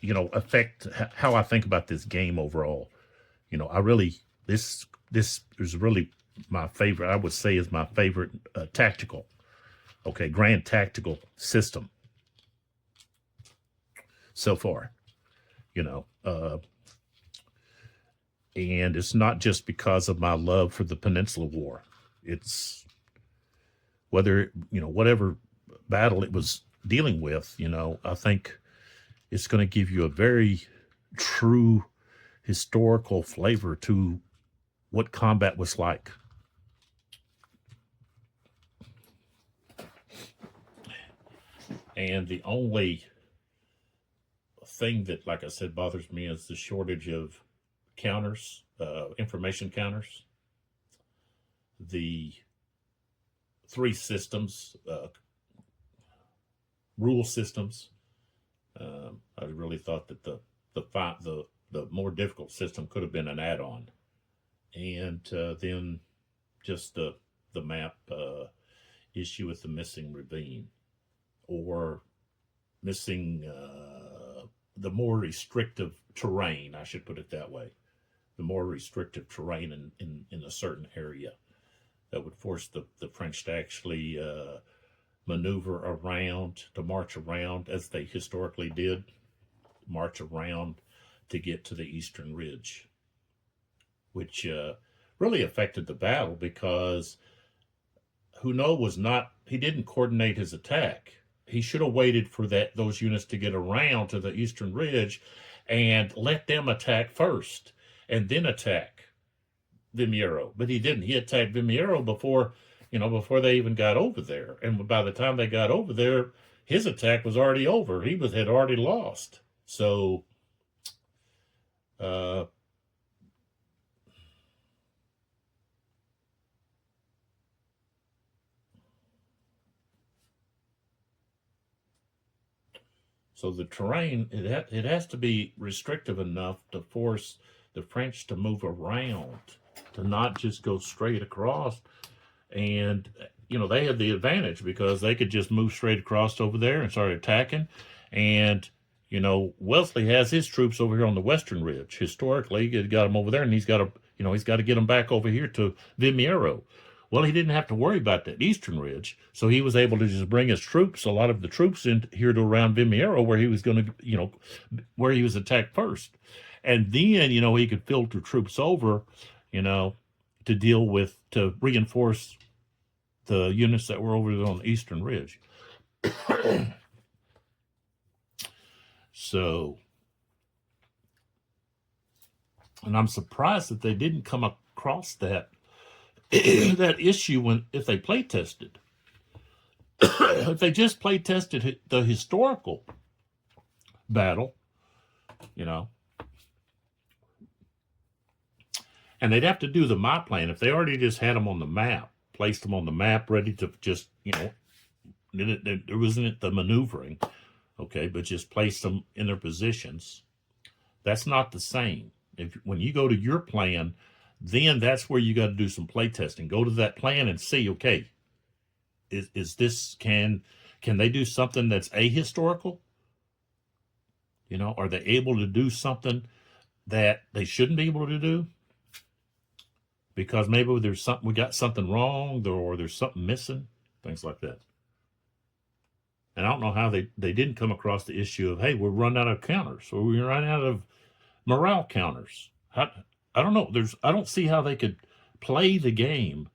you know, affect how I think about this game overall. You know, I really, this is really my favorite, I would say is my favorite tactical, okay, grand tactical system so far, you know. And it's not just because of my love for the Peninsula War. It's whether, you know, whatever battle it was dealing with, you know, I think it's going to give you a very true historical flavor to what combat was like. And the only thing that, like I said, bothers me is the shortage of counters, information counters. The three systems, rule systems. I really thought that the more difficult system could have been an add-on, and then just the map issue with the missing ravine, or missing the more restrictive terrain. I should put it that way. The more restrictive terrain in a certain area that would force the French to actually maneuver around, to march around, as they historically did, march around to get to the eastern ridge, which really affected the battle, because he didn't coordinate his attack. He should have waited for those units to get around to the eastern ridge and let them attack first and then attack Vimeiro. But he didn't. He attacked Vimeiro before they even got over there. And by the time they got over there, his attack was already over. He had already lost. So so the terrain, it has to be restrictive enough to force the French to move around, to not just go straight across. And they had the advantage because they could just move straight across over there and start attacking. And Wellesley has his troops over here on the western ridge. Historically, he got them over there, and he's got to get them back over here to Vimeiro. Well, he didn't have to worry about that eastern ridge, so he was able to just bring his troops, a lot of the troops, in here to around Vimeiro, where he was going to, where he was attacked first. And then, he could filter troops over, to reinforce the units that were over on the eastern ridge. So, and I'm surprised that they didn't come across that issue if they play tested. If they just play tested the historical battle, and they'd have to do the my plan. If they already just had them on the map, placed them on the map, ready to just, there wasn't the maneuvering, okay, but just place them in their positions. That's not the same. When you go to your plan, then that's where you got to do some play testing. Go to that plan and see, okay, is this, can they do something that's ahistorical? Are they able to do something that they shouldn't be able to do? Because maybe we got something wrong, or there's something missing, things like that. And I don't know how they didn't come across the issue of, hey, we're running out of counters, or we're running out of morale counters. I don't know. I don't see how they could play the game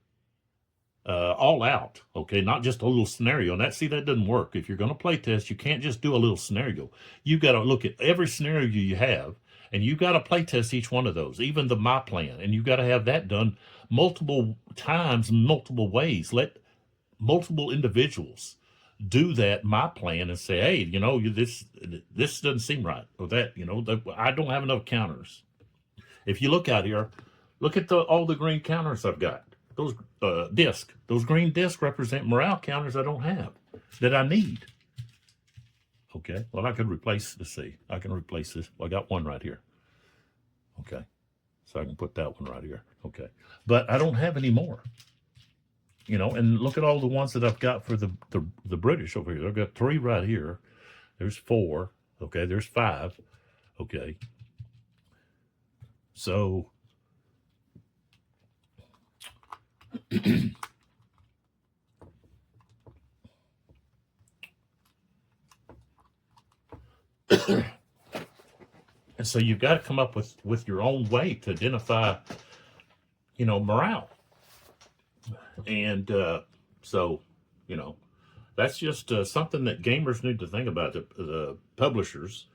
all out, okay? Not just a little scenario. And that doesn't work. If you're going to play test, you can't just do a little scenario. You've got to look at every scenario you have, and you've got to play test each one of those, even the my plan. And you've got to have that done multiple times, multiple ways. Let multiple individuals do that my plan and say, hey, this doesn't seem right, or that, I don't have enough counters. If you look out here, look at all the green counters I've got. Those those green discs represent morale counters I don't have, that I need. Okay, well, I could replace, let's see, I can replace this. Well, I got one right here. Okay, so I can put that one right here. Okay, but I don't have any more. And look at all the ones that I've got for the British over here. I've got 3 right here. There's 4. Okay, there's 5. Okay. So, and so you've got to come up with your own way to identify, morale. And so, that's just something that gamers need to think about. The publishers,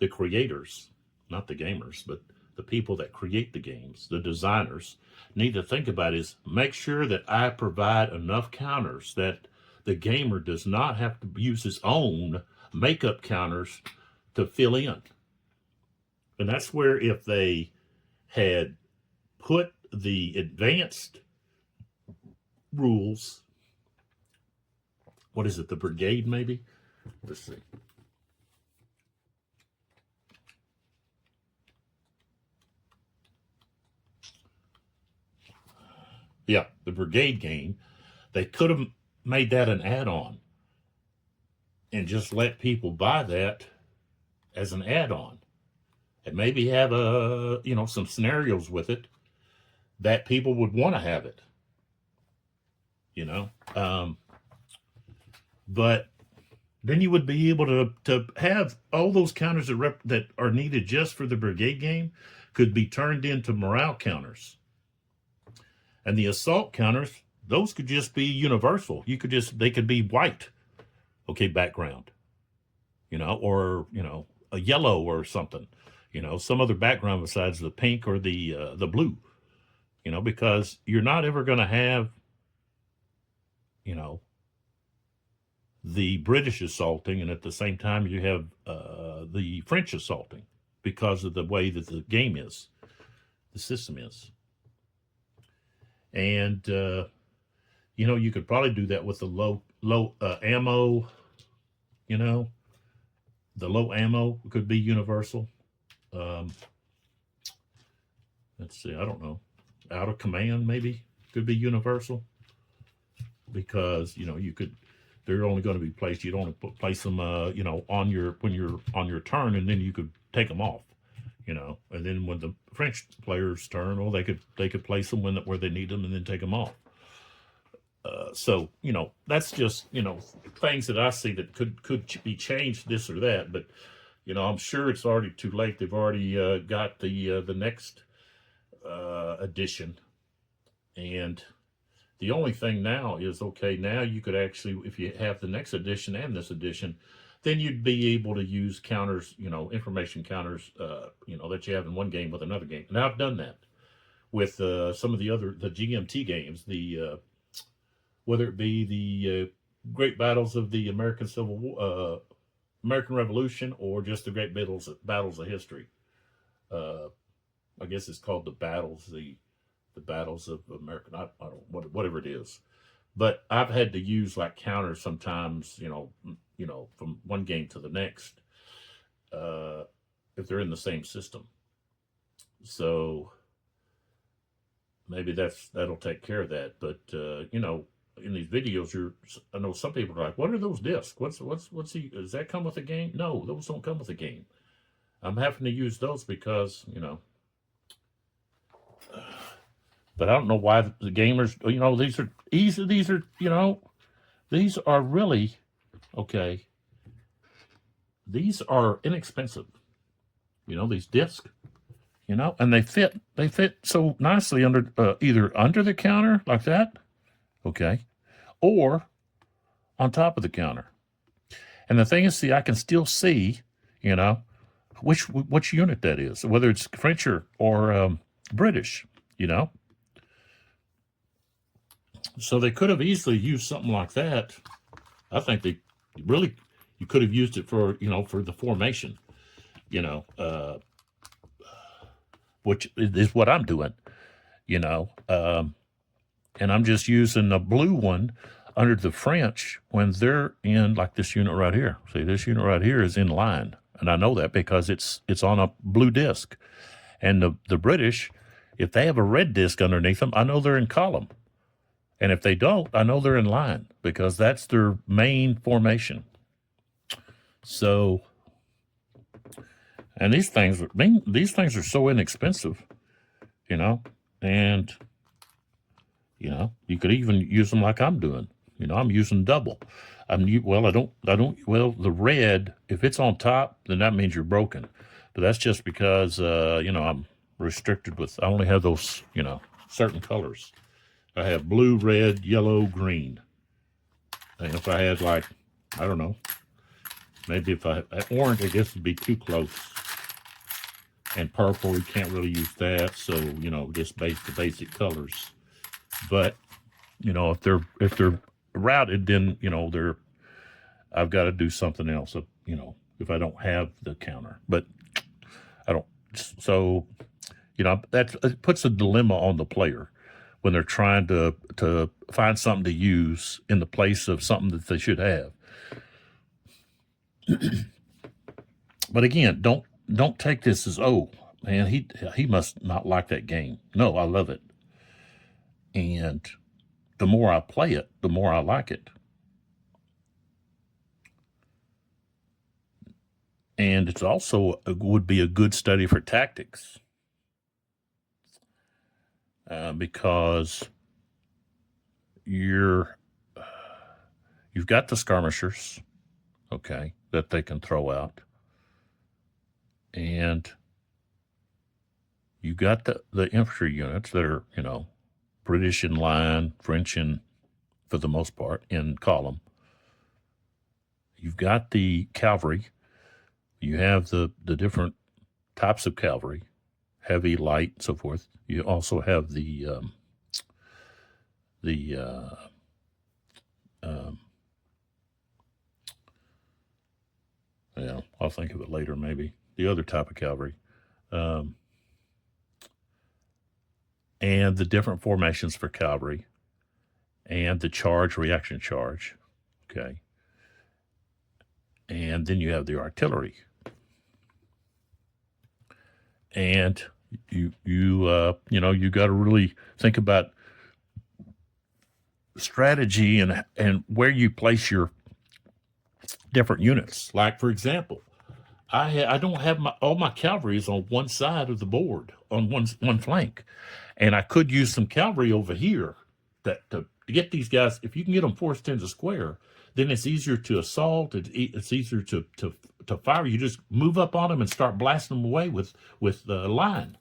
the creators, not the gamers, but the people that create the games, the designers, need to think about is make sure that I provide enough counters that the gamer does not have to use his own makeup counters to fill in. And that's where, if they had put the advanced rules what is it, the brigade maybe? Let's see. Yeah, the brigade game. They could have made that an add-on and just let people buy that as an add-on, and maybe have some scenarios with it that people would want to have it. But then you would be able to have all those counters that are needed just for the brigade game could be turned into morale counters. And the assault counters, those could just be universal. They could be white, okay, background, or a yellow or something, some other background besides the pink or the blue, because you're not ever going to have, the British assaulting, and at the same time you have the French assaulting because of the way that the game is, the system is. And you could probably do that with the low ammo. The low ammo could be universal. Let's see, I don't know. Out of command maybe could be universal, because they're only going to be placed. You'd only place them when you're on your turn, and then you could take them off. And then when the French players' turn, well, they could place them where they need them, and then take them off. So that's just things that I see that could be changed, this or that. But I'm sure it's already too late. They've already got the next edition, and the only thing now is, okay, now you could actually, if you have the next edition and this edition, then you'd be able to use counters, information counters, that you have in one game with another game. And I've done that with some of the GMT games, whether it be the Great Battles of the American Civil War, American Revolution, or just the Great Battles of History. I guess it's called the Battles of American, I don't, whatever it is. But I've had to use like counters sometimes, from one game to the next, if they're in the same system. So maybe that'll take care of that. But in these videos, I know some people are like, "What are those discs? Does that come with the game?" No, those don't come with the game. I'm having to use those because but I don't know why the gamers, these are really, okay, these are inexpensive, these discs, and they fit so nicely under, either under the counter like that, okay, or on top of the counter. And the thing is, see, I can still see, which unit that is, whether it's French or British, So they could have easily used something like that. I think you could have used it for the formation, which is what I'm doing, and I'm just using the blue one under the French when they're in, like this unit right here. See, this unit right here is in line, and I know that because it's on a blue disc. And the British, if they have a red disc underneath them, I know they're in column. And if they don't, I know they're in line, because that's their main formation. So, and these things are so inexpensive, and you could even use them like I'm doing. I'm using double. The red, if it's on top, then that means you're broken. But that's just because I'm restricted with, I only have those certain colors. I have blue, red, yellow, green. And if I had, like, I don't know, maybe if I had orange, I guess would be too close. And purple, you can't really use that. So, just the basic colors. But, if they're routed, then, I've got to do something else, if I don't have the counter. But I don't, so, it puts a dilemma on the player. when they're trying to find something to use in the place of something that they should have. But again, don't take this as, oh man, he must not like that game. No, I love it. And the more I play it, the more I like it. And it's also would be a good study for tactics, because you've got the skirmishers, okay, that they can throw out, and you got the infantry units that are, British in line, French in, for the most part, in column. You've got the cavalry. You have the different types of cavalry, heavy, light, and so forth. You also have the I'll think of it later, maybe. The other type of cavalry. And the different formations for cavalry, and the charge, reaction charge, okay. And then you have the artillery, and you got to really think about strategy and where you place your different units. Like, for example, I don't have all my cavalry is on one side of the board, on one flank, and I could use some cavalry over here to get these guys. If you can get them forced into square, then it's easier to assault. It's easier to fire. You just move up on them and start blasting them away with the line,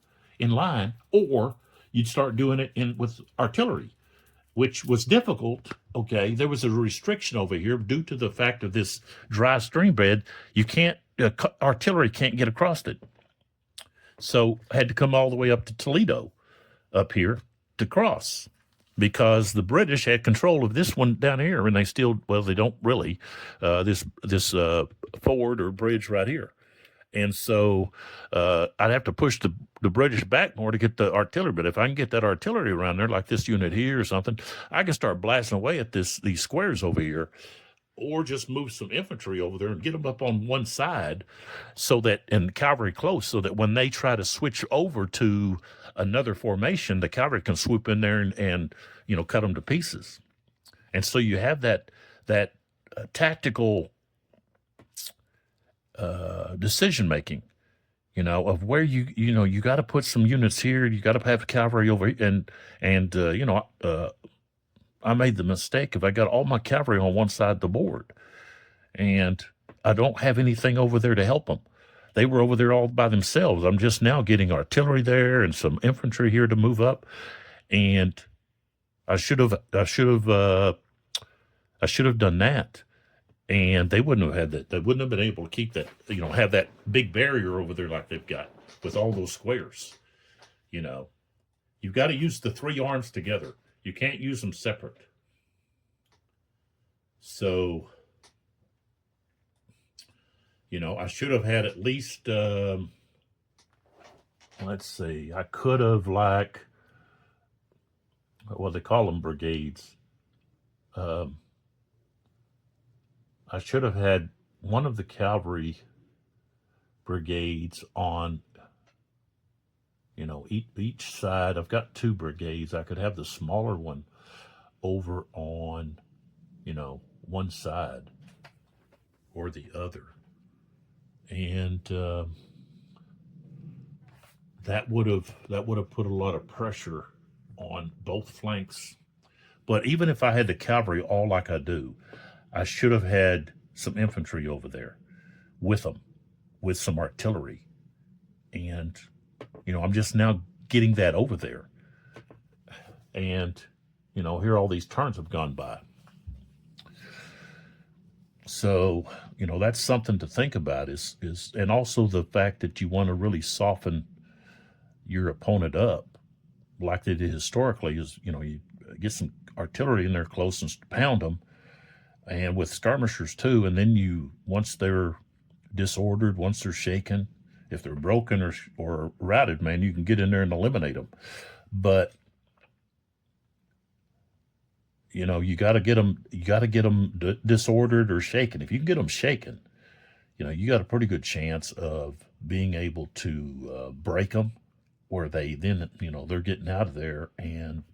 or you'd start doing it with artillery, which was difficult. Okay, there was a restriction over here due to the fact of this dry stream bed. You can't, artillery can't get across it. So I had to come all the way up to Toledo up here to cross, because the British had control of this one down here, and they still, well, they don't really, this ford or bridge right here. And so I'd have to push the British back more to get the artillery. But if I can get that artillery around there, like this unit here or something, I can start blasting away at these squares over here, or just move some infantry over there and get them up on one side, so that, and cavalry close, so that when they try to switch over to another formation, the cavalry can swoop in there and cut them to pieces. And so you have that tactical decision making, of where you got to put some units here. You got to have cavalry over here, and I made the mistake if I got all my cavalry on one side of the board, and I don't have anything over there to help them. They were over there all by themselves. I'm just now getting artillery there and some infantry here to move up, and I should have done that. And they wouldn't have had that. They wouldn't have been able to keep that, have that big barrier over there like they've got with all those squares. You've got to use the three arms together. You can't use them separate. So, I should have had at least, let's see, I could have, like, what they call them, brigades. I should have had one of the cavalry brigades on, each side. I've got two brigades. I could have the smaller one over on, one side or the other. And that would have put a lot of pressure on both flanks. But even if I had the cavalry all like I do, I should have had some infantry over there with them, with some artillery. And, I'm just now getting that over there. And, here all these turns have gone by. So, that's something to think about is, and also the fact that you want to really soften your opponent up like they did historically is, you get some artillery in there close and pound them. And with skirmishers too, and then once they're disordered, once they're shaken, if they're broken or routed, man, you can get in there and eliminate them. But you got to get them. You got to get them disordered or shaken. If you can get them shaken, you got a pretty good chance of being able to break them, where they then they're getting out of there, and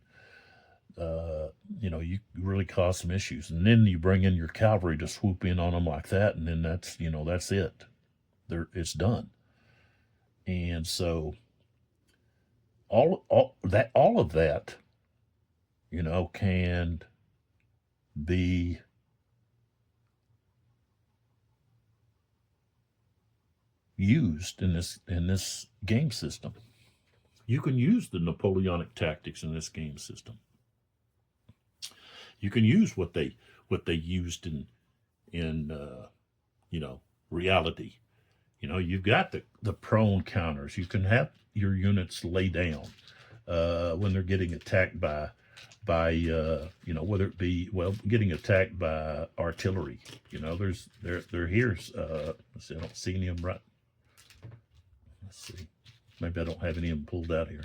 you really cause some issues. And then you bring in your cavalry to swoop in on them like that, and then that's it. It's done. And so all of that, can be used in this game system. You can use the Napoleonic tactics in this game system. You can use what they used in reality. You've got the prone counters. You can have your units lay down when they're getting attacked by whether it be getting attacked by artillery. They're here. Let's see, I don't see any of them right. Let's see. Maybe I don't have any of them pulled out here,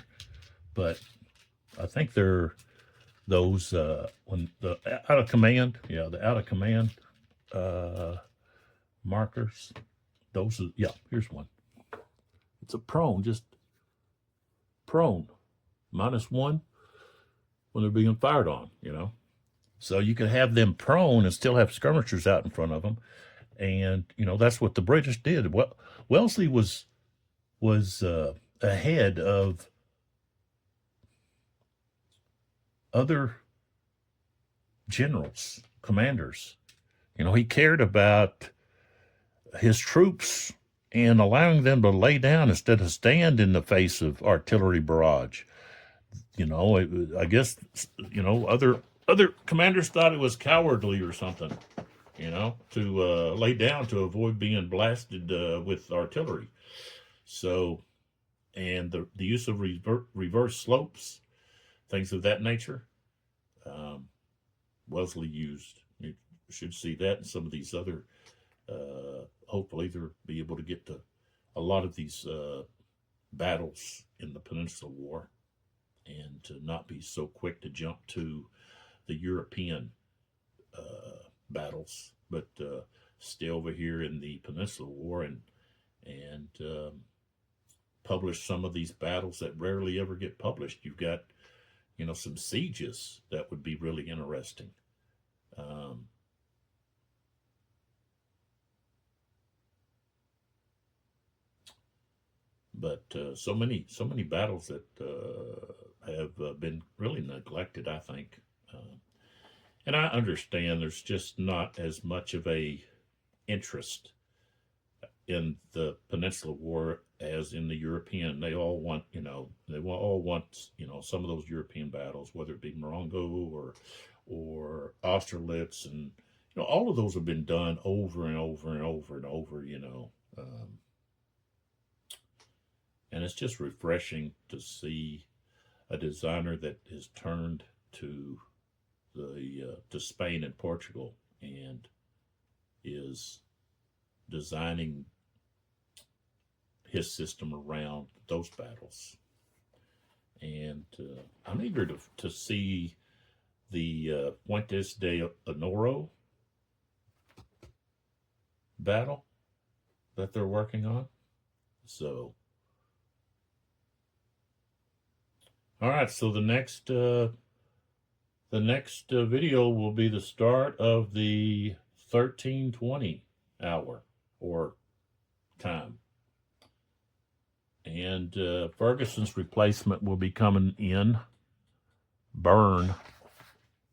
but I think they're those when the out of command. Yeah, the out of command markers. Those are, here's one. It's a prone, just prone, -1 when they're being fired on. So you could have them prone and still have skirmishers out in front of them, and that's what the British did. Well, Wellesley was ahead of other generals, commanders. He cared about his troops and allowing them to lay down instead of stand in the face of artillery barrage. I guess other commanders thought it was cowardly or something, to lay down to avoid being blasted with artillery. So, and the use of reverse slopes, things of that nature, Wellesley used. You should see that in some of these other. Hopefully, they'll be able to get to a lot of these battles in the Peninsula War, and to not be so quick to jump to the European battles, but stay over here in the Peninsula War and publish some of these battles that rarely ever get published. You've got, some sieges that would be really interesting. But so many battles that have been really neglected, I think. And I understand there's just not as much of a interest in the Peninsula War as in the European. They all want, some of those European battles, whether it be Marengo or Austerlitz, and all of those have been done over and over and over and over. And it's just refreshing to see a designer that has turned to to Spain and Portugal and is designing his system around those battles. And I'm eager to see the Fuentes de Honoro battle that they're working on. So, all right. So the next video will be the start of the 1320 hour or time. And Ferguson's replacement will be coming in, Burn.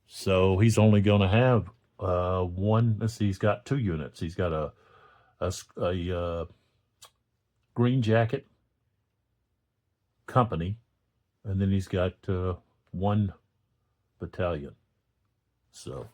So he's only going to have one. Let's see, he's got 2 units. He's got a Green Jacket company, and then he's got 1 battalion. So